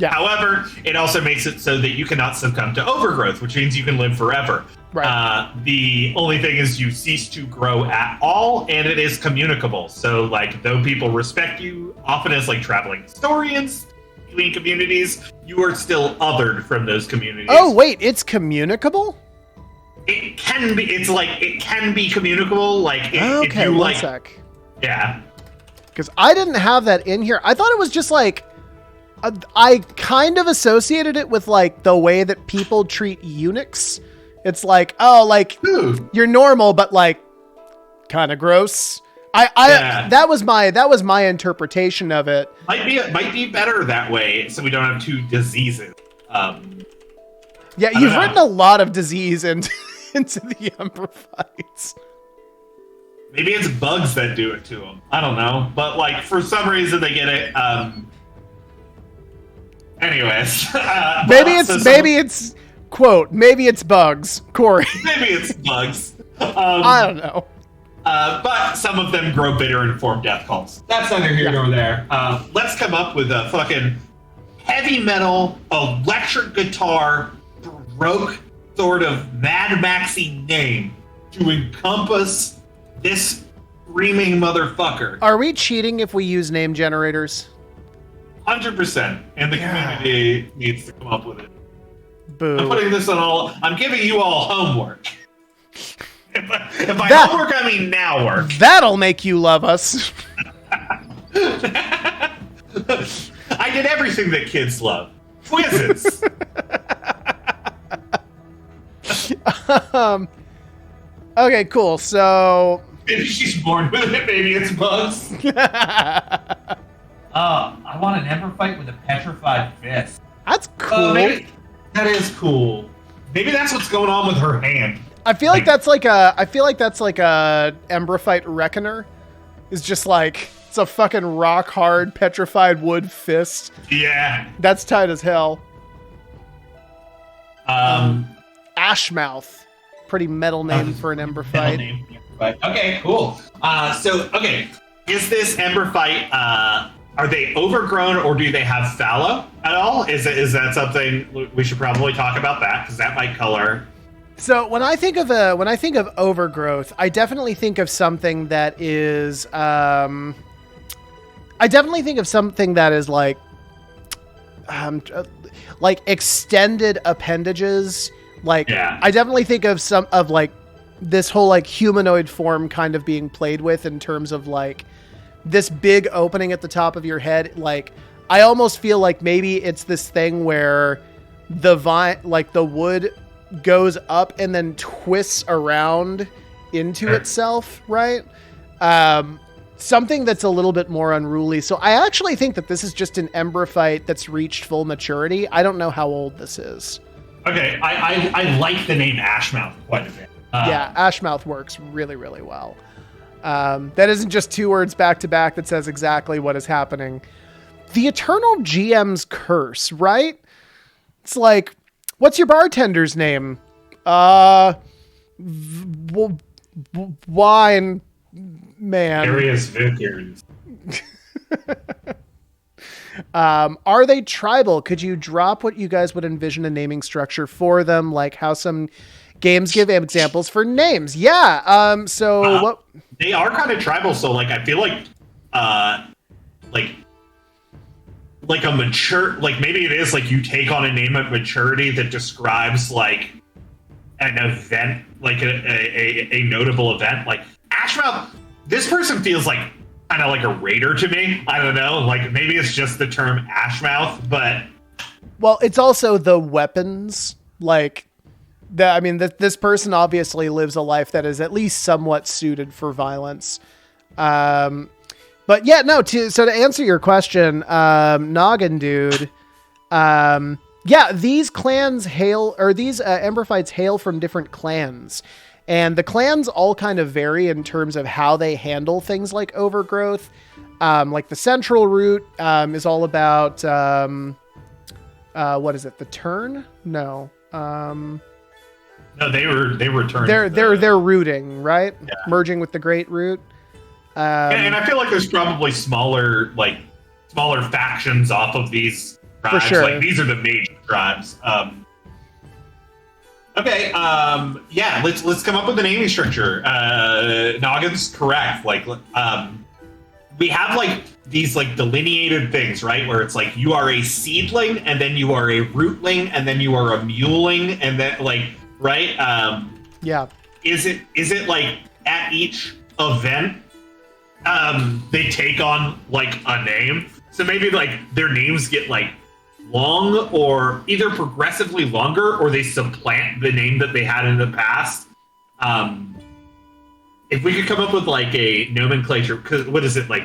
However, it also makes it so that you cannot succumb to overgrowth, which means you can live forever. Right. The only thing is you cease to grow at all, and it is communicable. So, like, though people respect you often as like traveling historians between communities, you are still othered from those communities. Oh, wait, it's communicable? It can be. It's like it can be communicable. Like, if you one like, sec. Yeah. Because I didn't have that in here. I thought it was just like I kind of associated it with like the way that people treat eunuchs. It's like, oh, like you're normal, but like kind of gross. That was my interpretation of it. Might be better that way, so we don't have two diseases. Yeah, you've written a lot of disease into the Ember fights. Maybe it's bugs that do it to them. I don't know, but like for some reason they get it. Anyways, maybe it's quote. Maybe it's bugs, Corey. Maybe it's bugs. I don't know. But some of them grow bitter and form death cults. That's neither here nor there. Let's come up with a fucking heavy metal, electric guitar, baroque sort of Mad Maxy name to encompass this screaming motherfucker. Are we cheating if we use name generators? 100%. And the community needs to come up with it. Boo. I'm putting this on all. I'm giving you all homework. If by homework, I mean now work. That'll make you love us. I did everything that kids love. Quizzes. Okay, cool. So maybe she's born with it. Maybe it's bugs. I want an Ember fight with a petrified fist. That's cool. Maybe that is cool. Maybe that's what's going on with her hand. I feel like that's like a Emberfight Reckoner. It's just like it's a fucking rock hard petrified wood fist. Yeah. That's tight as hell. Ashmouth. Pretty metal name for an Ember fight. Okay, cool. Is this Ember fight are they overgrown or do they have fallow at all? Is that something we should probably talk about that because that might color. So when I think of overgrowth, I definitely think of something that is like extended appendages. Like I definitely think of some of like this whole like humanoid form kind of being played with in terms of like this big opening at the top of your head. Like I almost feel like maybe it's this thing where the wood goes up and then twists around into itself, right? Something that's a little bit more unruly. So I actually think that this is just an Ember fight that's reached full maturity. I don't know how old this is. Okay, I like the name Ashmouth quite a bit. Yeah, Ashmouth works really, really well. That isn't just two words back to back that says exactly what is happening. The Eternal GM's Curse, right? It's like, what's your bartender's name? Wine man. Various Vickers. Are they tribal? Could you drop what you guys would envision a naming structure for them, like how some games give examples for names? Yeah. What they are kind of tribal. So like, I feel like a mature, like maybe it is like you take on a name at maturity that describes like an event, like a notable event. Like Ashmouth, this person feels like kind of like a raider to me. I don't know. Like maybe it's just the term Ashmouth, but well, it's also the weapons. Like this person obviously lives a life that is at least somewhat suited for violence. But yeah, no. To answer your question, Noggin dude. Yeah, these clans these Ember fights hail from different clans. And the clans all kind of vary in terms of how they handle things like overgrowth. Like the central route is all about what is it? The turn? No. No, they returned. They're rooting, right? Yeah. Merging with the Great Root. And I feel like there's probably smaller factions off of these tribes. For sure. Like these are the major tribes. Okay, yeah, let's come up with a naming structure. Noggin's correct. Like, we have like these like delineated things, right? Where it's like you are a seedling, and then you are a rootling, and then you are a muling, and then like, right? Yeah. Is it like at each event, they take on like a name? So maybe like their names get like long, or either progressively longer, or they supplant the name that they had in the past. If we could come up with like a nomenclature, because what is it, like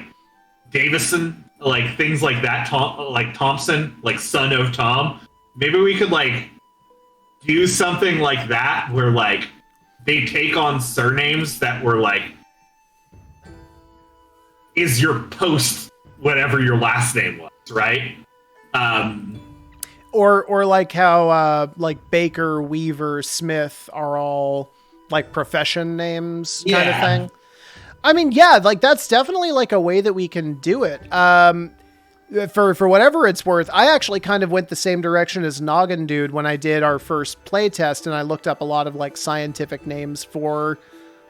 Davison, like things like that, like Thompson, like son of Tom. Maybe we could like do something like that, where like they take on surnames that were like, is your post whatever your last name was, right? Or like how like Baker, Weaver, Smith are all like profession names kind of thing. I mean, yeah, like that's definitely like a way that we can do it. For whatever it's worth, I actually kind of went the same direction as Noggin Dude when I did our first play test, and I looked up a lot of like scientific names for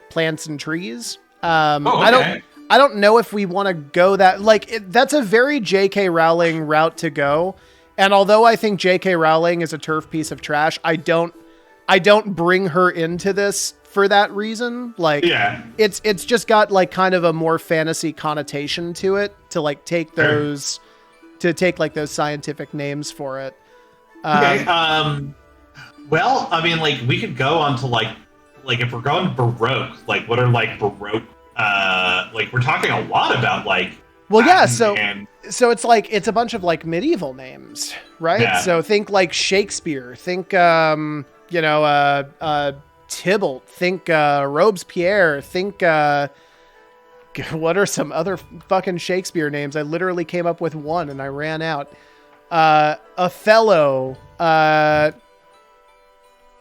plants and trees. Okay. I don't know if we want to go that, like, that's a very J.K. Rowling route to go. And although I think J.K. Rowling is a turf piece of trash, I don't bring her into this for that reason. Like, it's just got like kind of a more fantasy connotation to it, to like take those, like those scientific names for it. Okay. Well, I mean, like we could go on to like if we're going Baroque, like what are like Baroque? Like we're talking a lot about like. Well, yeah. So it's like it's a bunch of like medieval names, right? Yeah. So think like Shakespeare. Think Tybalt. Think Robespierre. Think what are some other fucking Shakespeare names? I literally came up with one and I ran out. Othello.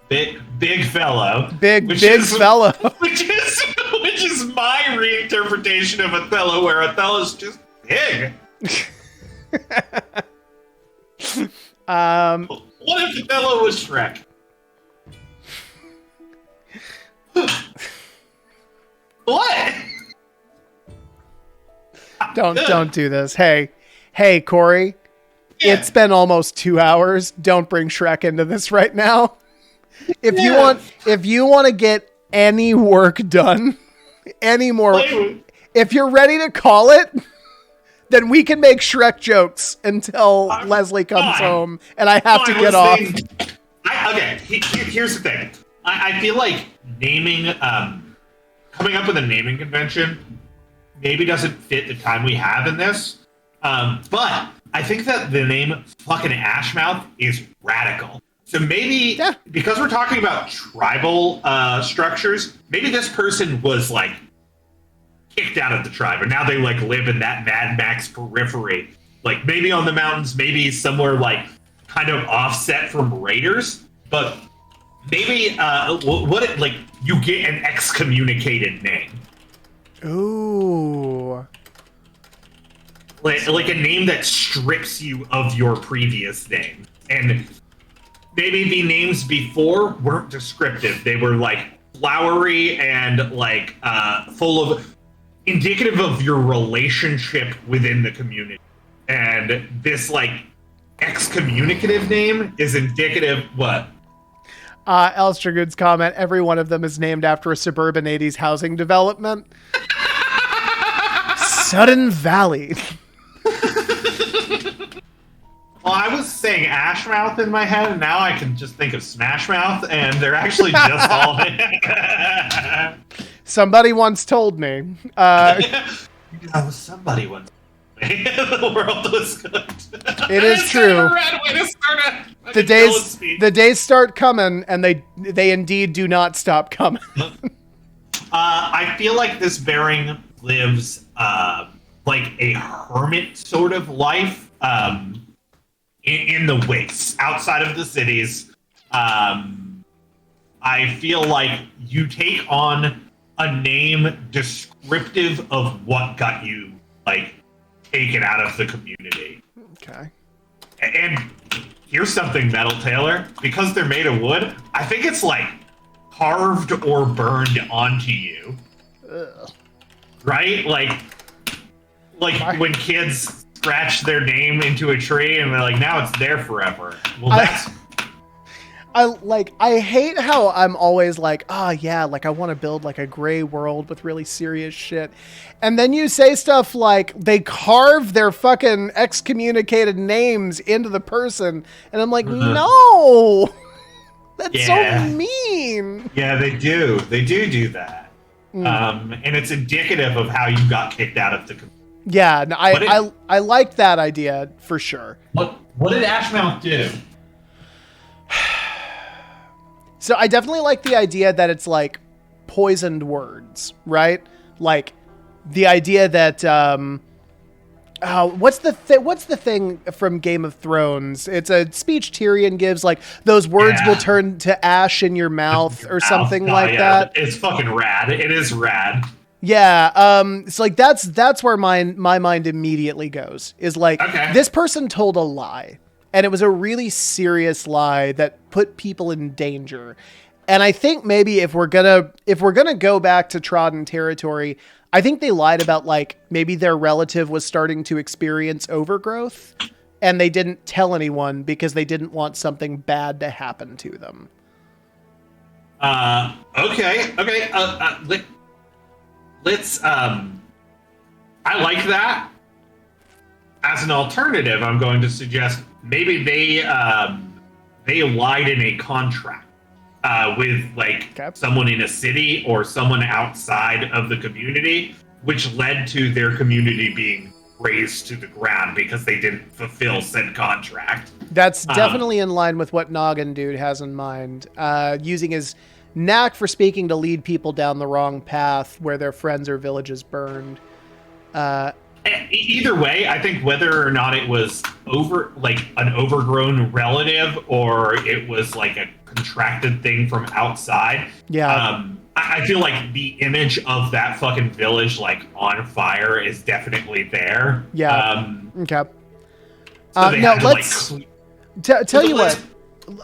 Big fellow. Big fellow. Which is my reinterpretation of Othello, where Othello's just big. What if Othello was Shrek? What? Don't do this. Hey, Corey. Yeah. It's been almost 2 hours. Don't bring Shrek into this right now. If you want to get any work done anymore, if you're ready to call it, then we can make Shrek jokes until Leslie comes home and I have to get off. Here's the thing. I feel like naming, coming up with a naming convention maybe doesn't fit the time we have in this. But I think that the name fucking Ashmouth is radical. So maybe, because we're talking about tribal structures, maybe this person was like kicked out of the tribe, and now they like live in that Mad Max periphery, like maybe on the mountains, maybe somewhere like kind of offset from raiders. But maybe like you get an excommunicated name. Ooh. Like a name that strips you of your previous name. And maybe the names before weren't descriptive. They were like flowery and like full of indicative of your relationship within the community. And this like excommunicative name is indicative what? Elstragood's comment, every one of them is named after a suburban 80s housing development. Sudden Valley. Well, I was saying Ashmouth in my head, and now I can just think of Smashmouth, and they're actually just all... Somebody once told me. Somebody once told me the world was good. It is true. The days start coming, and they indeed do not stop coming. I feel like this bearing lives like a hermit sort of life. In the wastes, outside of the cities. I feel like you take on a name descriptive of what got you, like, taken out of the community. Okay. And here's something, Metal Taylor. Because they're made of wood, I think it's, like, carved or burned onto you. Ugh. Right? Like when kids scratch their name into a tree and they're like, now it's there forever. Well, I hate how I'm always like, yeah, like I want to build like a gray world with really serious shit. And then you say stuff like they carve their fucking excommunicated names into the person. And I'm like, no, that's so mean. Yeah, they do. They do that. And it's indicative of how you got kicked out of the community. Yeah, no, I like that idea for sure. What did Ashmouth do? So I definitely like the idea that it's like poisoned words, right? Like the idea that what's the thing from Game of Thrones? It's a speech Tyrion gives, like those words will turn to ash in your mouth or something like that. It's fucking rad. It is rad. Yeah, it's like that's where my mind immediately goes. Is like this person told a lie. And it was a really serious lie that put people in danger. And I think maybe if we're gonna go back to trodden territory, I think they lied about like maybe their relative was starting to experience overgrowth and they didn't tell anyone because they didn't want something bad to happen to them. Okay. Let's I like that. As an alternative, I'm going to suggest maybe they lied in a contract with like someone in a city or someone outside of the community, which led to their community being razed to the ground because they didn't fulfill said contract. That's definitely in line with what Noggin Dude has in mind, using his knack for speaking to lead people down the wrong path where their friends or villages burned. Either way, I think whether or not it was an overgrown relative or it was like a contracted thing from outside. Yeah. I feel like the image of that fucking village like on fire is definitely there. Yeah. Okay. So now let's tell you what.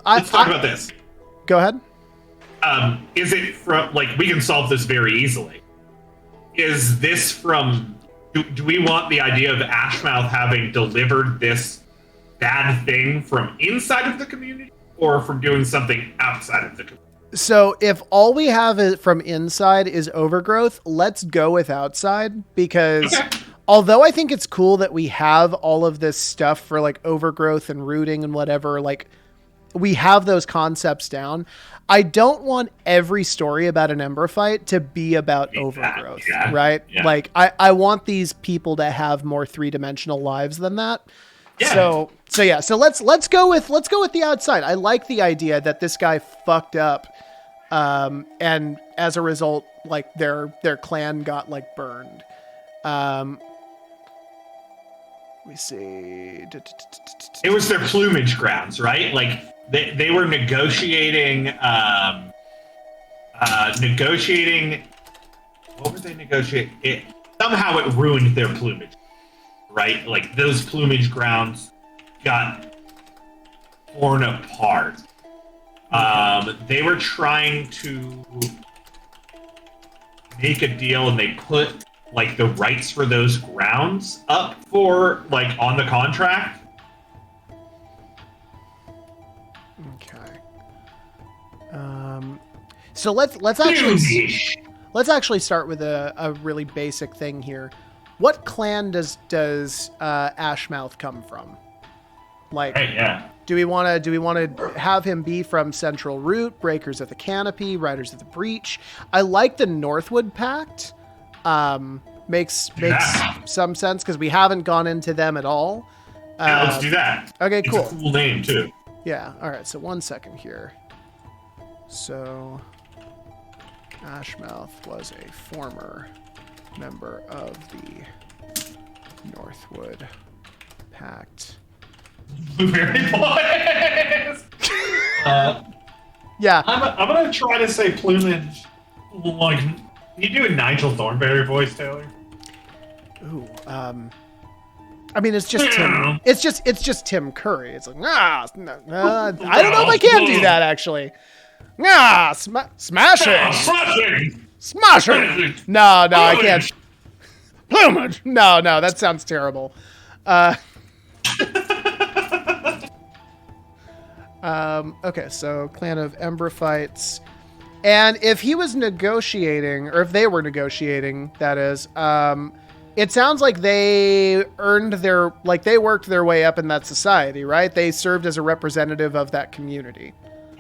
Let's talk about this. Go ahead. Is it from like we can solve this very easily? Is this from? Do we want the idea of Ashmouth having delivered this bad thing from inside of the community or from doing something outside of the community? So if all we have from inside is overgrowth, let's go with outside because although I think it's cool that we have all of this stuff for like overgrowth and rooting and whatever, like we have those concepts down. I don't want every story about an Ember fight to be about overgrowth, right? Yeah. Like I want these people to have more three-dimensional lives than that. Yeah. So let's go with the outside. I like the idea that this guy fucked up, and as a result, like their clan got like burned. We see. It was their plumage grounds, right? Like they were negotiating. What were they negotiating? Somehow it ruined their plumage, right? Like those plumage grounds got torn apart. They were trying to make a deal, and they put like the rights for those grounds up for like on the contract. Okay. So let's actually start with a really basic thing here. What clan does Ashmouth come from? Like, do we want to have him be from Central Root, Breakers of the Canopy, Riders of the Breach? I like the Northwood Pact. Makes some sense because we haven't gone into them at all. Yeah, let's do that. Okay, cool. It's a cool name too. Yeah. All right. So 1 second here. So Ashmouth was a former member of the Northwood Pact. Blueberry boys. Yeah. I'm gonna try to say plumage. Like, can you do a Nigel Thornberry voice, Taylor? Ooh. I mean, it's just Tim. It's just Tim Curry. It's like I don't know if I can do that actually. Smashing. No, I can't. Plumage. No, that sounds Okay, so Clan of Embrophytes. And if he was negotiating, or if they were negotiating, that is, it sounds like they they worked their way up in that society, right? They served as a representative of that community.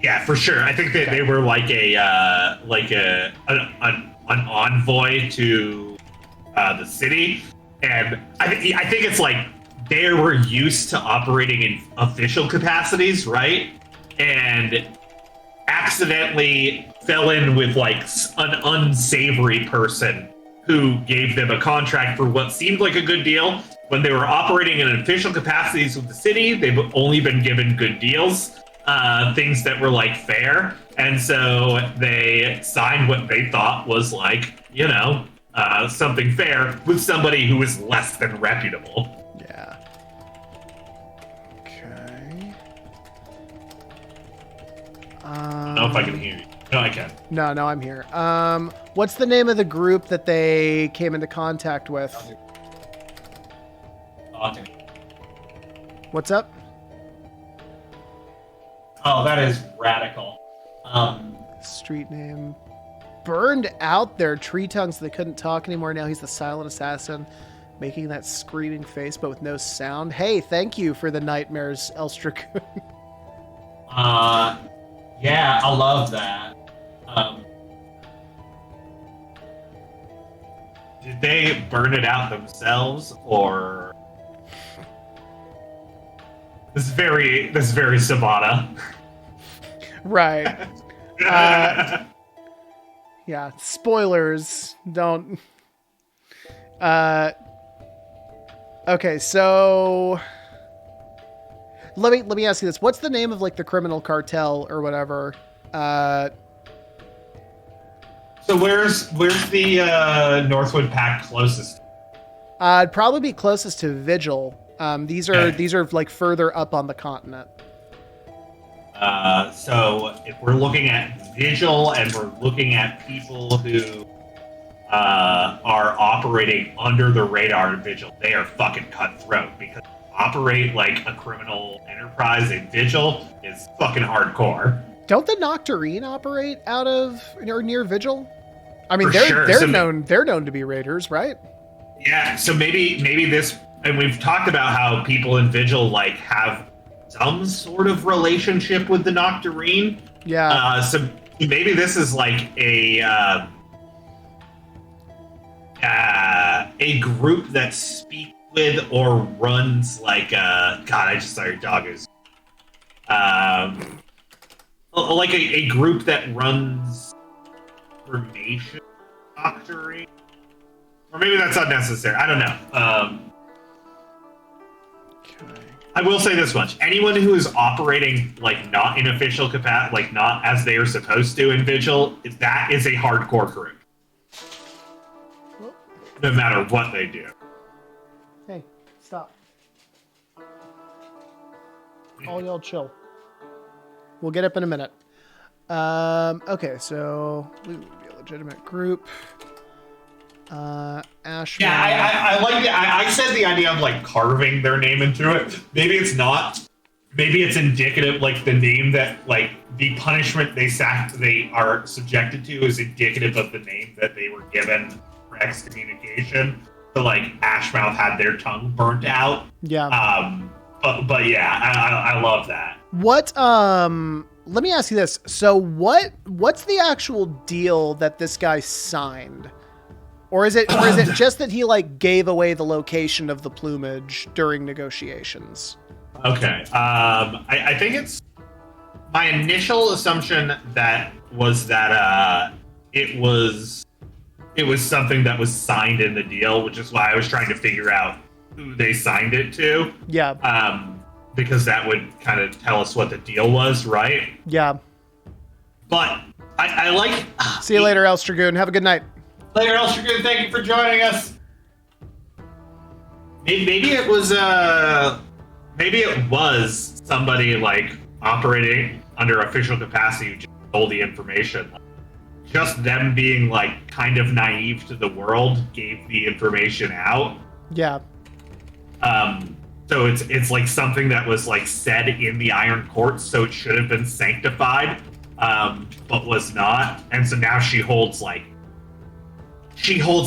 Yeah, for sure. I think that they were like an envoy to the city, and I think it's like they were used to operating in official capacities, right? And accidentally fell in with like an unsavory person who gave them a contract for what seemed like a good deal. When they were operating in official capacities with the city, they've only been given good deals, things that were like fair. And so they signed what they thought was like, something fair with somebody who was less than reputable. Yeah. Okay. I don't know if I can hear you. No, I can. No, I'm here. What's the name of the group that they came into contact with? Okay. What's up? Oh, that is radical. Street name. Burned out their tree tongues so they couldn't talk anymore. Now he's the silent assassin, making that screaming face but with no sound. Hey, thank you for the nightmares, Elstragoon. Yeah, I love that. Did they burn it out themselves, or this is very Savannah? Right. Yeah, spoilers. Don't. Okay, so let me ask you this: what's the name of like the criminal cartel or whatever? So where's the Northwood Pact closest? It'd probably be closest to Vigil. These are like further up on the continent. So if we're looking at Vigil and we're looking at people who are operating under the radar of Vigil, they are fucking cutthroat, because to operate like a criminal enterprise in Vigil is fucking hardcore. Don't the Nocturne operate out of or near Vigil? I mean, For they're sure. they're known to be raiders, right? Yeah, so maybe this, and we've talked about how people in Vigil like have some sort of relationship with the Nocturne. Yeah. So maybe this is like a group that speaks with or runs like God, I just saw your dog is like a group that runs information Nocturne. Or maybe that's unnecessary. I don't know. I will say this much: anyone who is operating like not in official capacity, like not as they are supposed to in Vigil, that is a hardcore crew. No matter what they do. Hey, stop. All y'all chill. We'll get up in a minute. Okay, so we would be a legitimate group. Ashman. Yeah, I like it. I said the idea of like carving their name into it. Maybe it's not. Maybe it's indicative, like the name that, like the punishment they are subjected to is indicative of the name that they were given for excommunication. So like Ashmouth had their tongue burnt out. Yeah. But yeah, I love that. What? Let me ask you this. So what's the actual deal that this guy signed? Or is it just that he like gave away the location of the plumage during negotiations? Okay. I think it's my initial assumption that it was something that was signed in the deal, which is why I was trying to figure out who they signed it to. Yeah. Because that would kind of tell us what the deal was, right? Yeah. But I like. See you later, Elstragoon. Have a good night. Later, Elstragoon. Thank you for joining us. Maybe it was somebody like operating under official capacity who just told the information. Just them being like kind of naive to the world gave the information out. Yeah. So it's like something that was like said in the Iron Courts, so it should have been sanctified, but was not. And so now she holds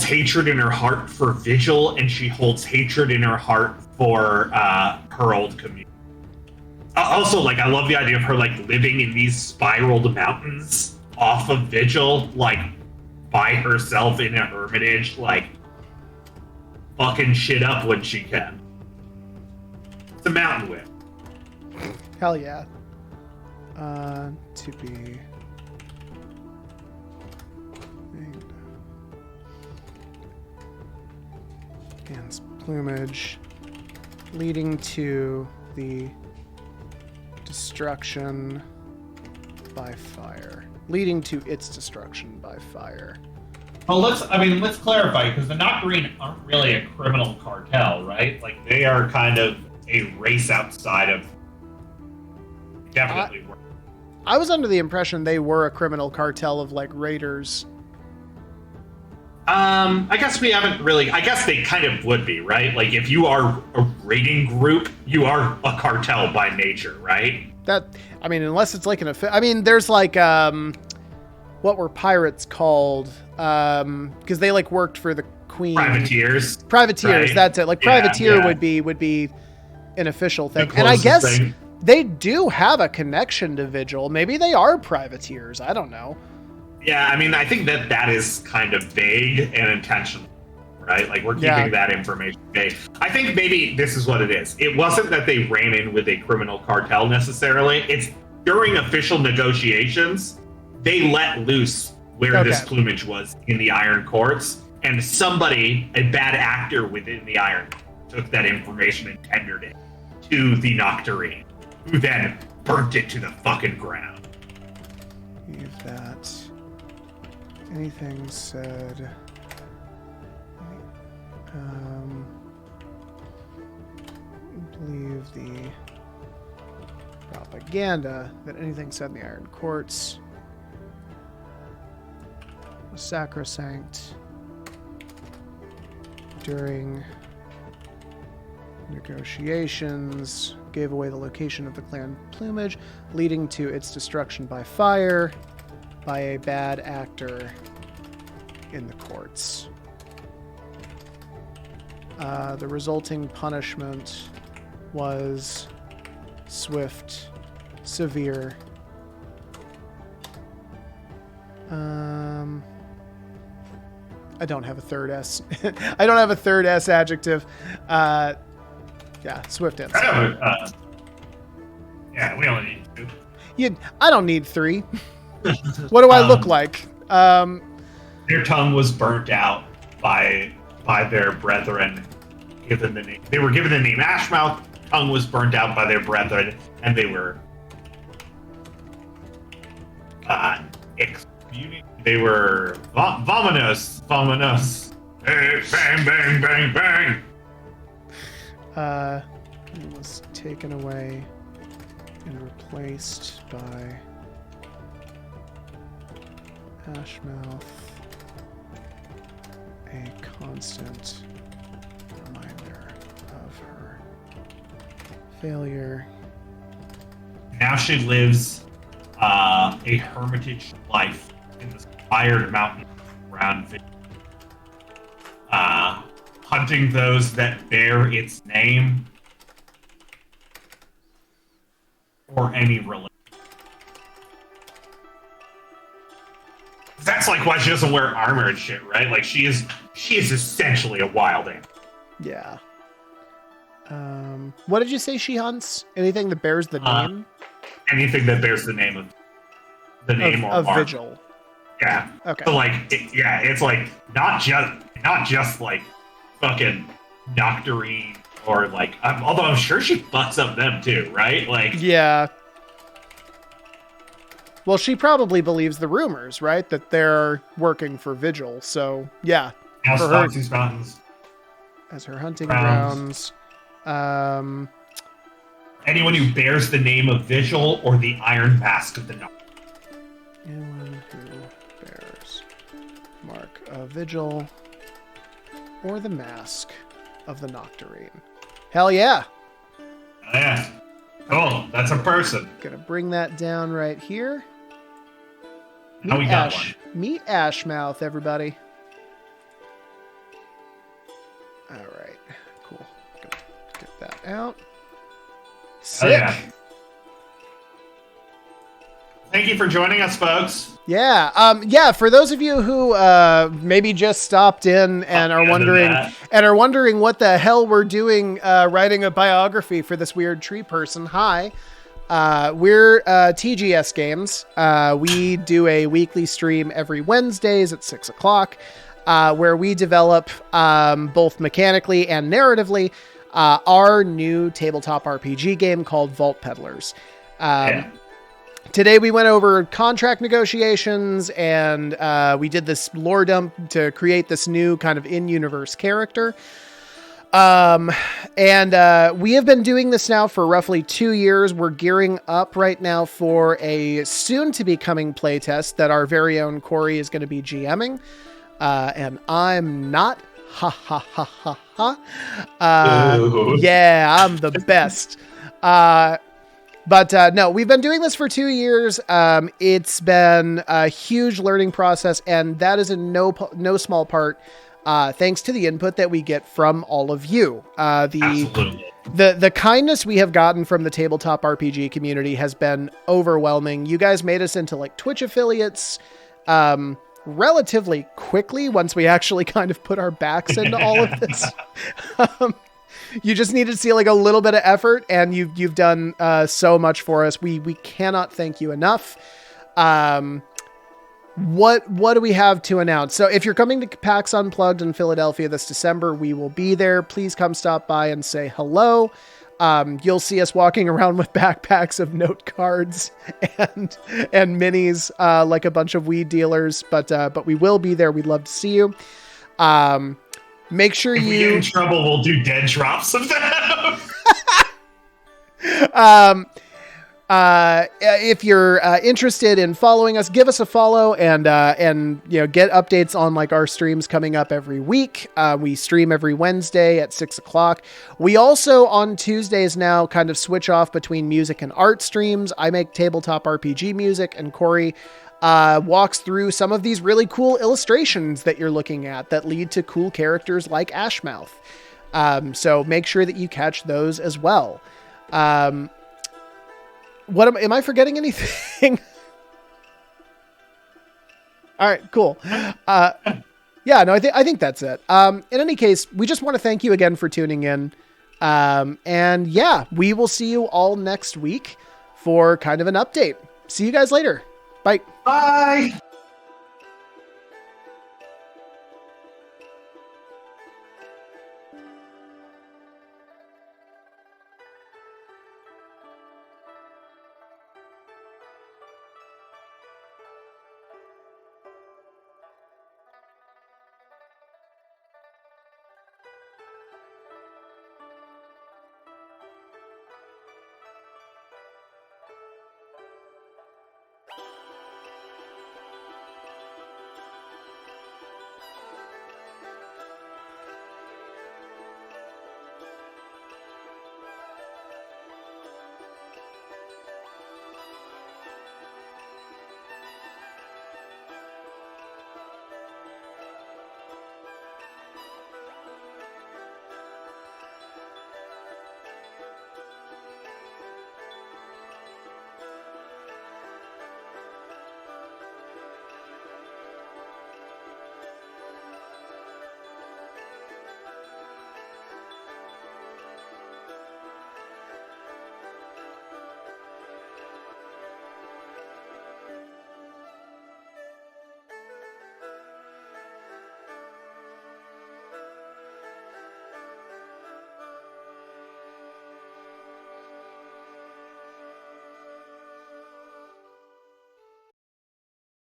hatred in her heart for Vigil, and she holds hatred in her heart for her old community. Also, like, I love the idea of her like living in these spiraled mountains off of Vigil, like by herself in a hermitage, like fucking shit up when she can. It's a mountain witch. Hell yeah. To be and plumage leading to the destruction by fire. Leading to its destruction by fire. Well, let's clarify, because the Nocturne aren't really a criminal cartel, right? Like, They are kind of a race outside of. Definitely were. I was under the impression they were a criminal cartel of like raiders. I guess we haven't really. I guess they kind of would be, right? Like, if you are a raiding group, you are a cartel by nature, right? I mean, unless it's like I mean, there's like, what were pirates called? Because they like worked for the queen. Privateers. Right? That's it. Like privateer would be an official thing. And I guess they do have a connection to Vigil. Maybe they are privateers. I don't know. Yeah, I mean, I think that is kind of vague and intentional, right? Like, we're keeping that information vague. I think maybe this is what it is. It wasn't that they ran in with a criminal cartel necessarily. It's during official negotiations, they let loose where this plumage was in the Iron Courts, and somebody, a bad actor within the Iron, took that information and tendered it to the Nocturne, who then burnt it to the fucking ground. Leave that. Anything said. Believe the propaganda that anything said in the Iron Courts was sacrosanct during negotiations, gave away the location of the clan plumage, leading to its destruction by fire by a bad actor in the courts. The resulting punishment was swift, severe. I don't have a third S. I don't have a third S adjective. Yeah, swift and severe. Yeah, we only need two. I don't need three. What do I look like? Their tongue was burnt out by their brethren. Given the name, they were given the name Ashmouth. Tongue was burnt out by their brethren, and they were excommunicated. They were vominos. Hey, bang, bang, bang, bang. It was taken away and replaced by Ashmouth, a constant reminder of her failure. Now she lives a hermitage life in the spired mountain around Vigil, hunting those that bear its name or any religion. That's like why she doesn't wear armor and shit, right? Like, she is essentially a wild animal. Yeah. What did you say she hunts? Anything that bears the name? Anything that bears the name of of Vigil. Yeah. Okay. So like, it's like not just like fucking Nocturne or like. Although I'm sure she fucks up them too, right? Like. Yeah. Well, she probably believes the rumors, right? That they're working for Vigil. So yeah. Now stalks these mountains as her hunting grounds. Anyone who bears the name of Vigil or the Iron Mask of the Nocturne. Anyone who bears mark of Vigil or the mask of the Nocturne. Hell yeah. Yeah. Cool. That's a person. Gonna bring that down right here. Now we got one. Meet Ashmouth, everybody. All right, cool. Gonna get that out. Sick. Oh, yeah. Thank you for joining us, folks. Yeah. For those of you who maybe just stopped in and are wondering what the hell we're doing, writing a biography for this weird tree person. Hi, we're TGS Games. We do a weekly stream every Wednesdays at 6:00, where we develop both mechanically and narratively our new tabletop RPG game called Vault Peddlers. Today we went over contract negotiations and we did this lore dump to create this new kind of in-universe character. And we have been doing this now for roughly 2 years. We're gearing up right now for a soon-to-be-coming playtest that our very own Corey is going to be GMing. And I'm not. Ha ha ha ha ha. Yeah, I'm the best. But no, we've been doing this for 2 years. It's been a huge learning process, and that is in no small part thanks to the input that we get from all of you. The kindness we have gotten from the tabletop RPG community has been overwhelming. You guys made us into like Twitch affiliates relatively quickly once we actually kind of put our backs into all of this. You just need to see like a little bit of effort, and you've done so much for us. We cannot thank you enough. What do we have to announce? So if you're coming to PAX Unplugged in Philadelphia this December, we will be there. Please come stop by and say hello. You'll see us walking around with backpacks of note cards and minis, like a bunch of weed dealers, but we will be there. We'd love to see you. Make sure if we get in trouble, we'll do dead drops of them. If you're interested in following us, give us a follow and get updates on like our streams coming up every week. We stream every Wednesday at 6:00. We also on Tuesdays now kind of switch off between music and art streams. I make tabletop RPG music, and Corey walks through some of these really cool illustrations that you're looking at that lead to cool characters like Ashmouth. So make sure that you catch those as well. Am I forgetting anything? All right, cool. Yeah, no, I think that's it. In any case, we just want to thank you again for tuning in. And yeah, we will see you all next week for kind of an update. See you guys later. Bye. Bye.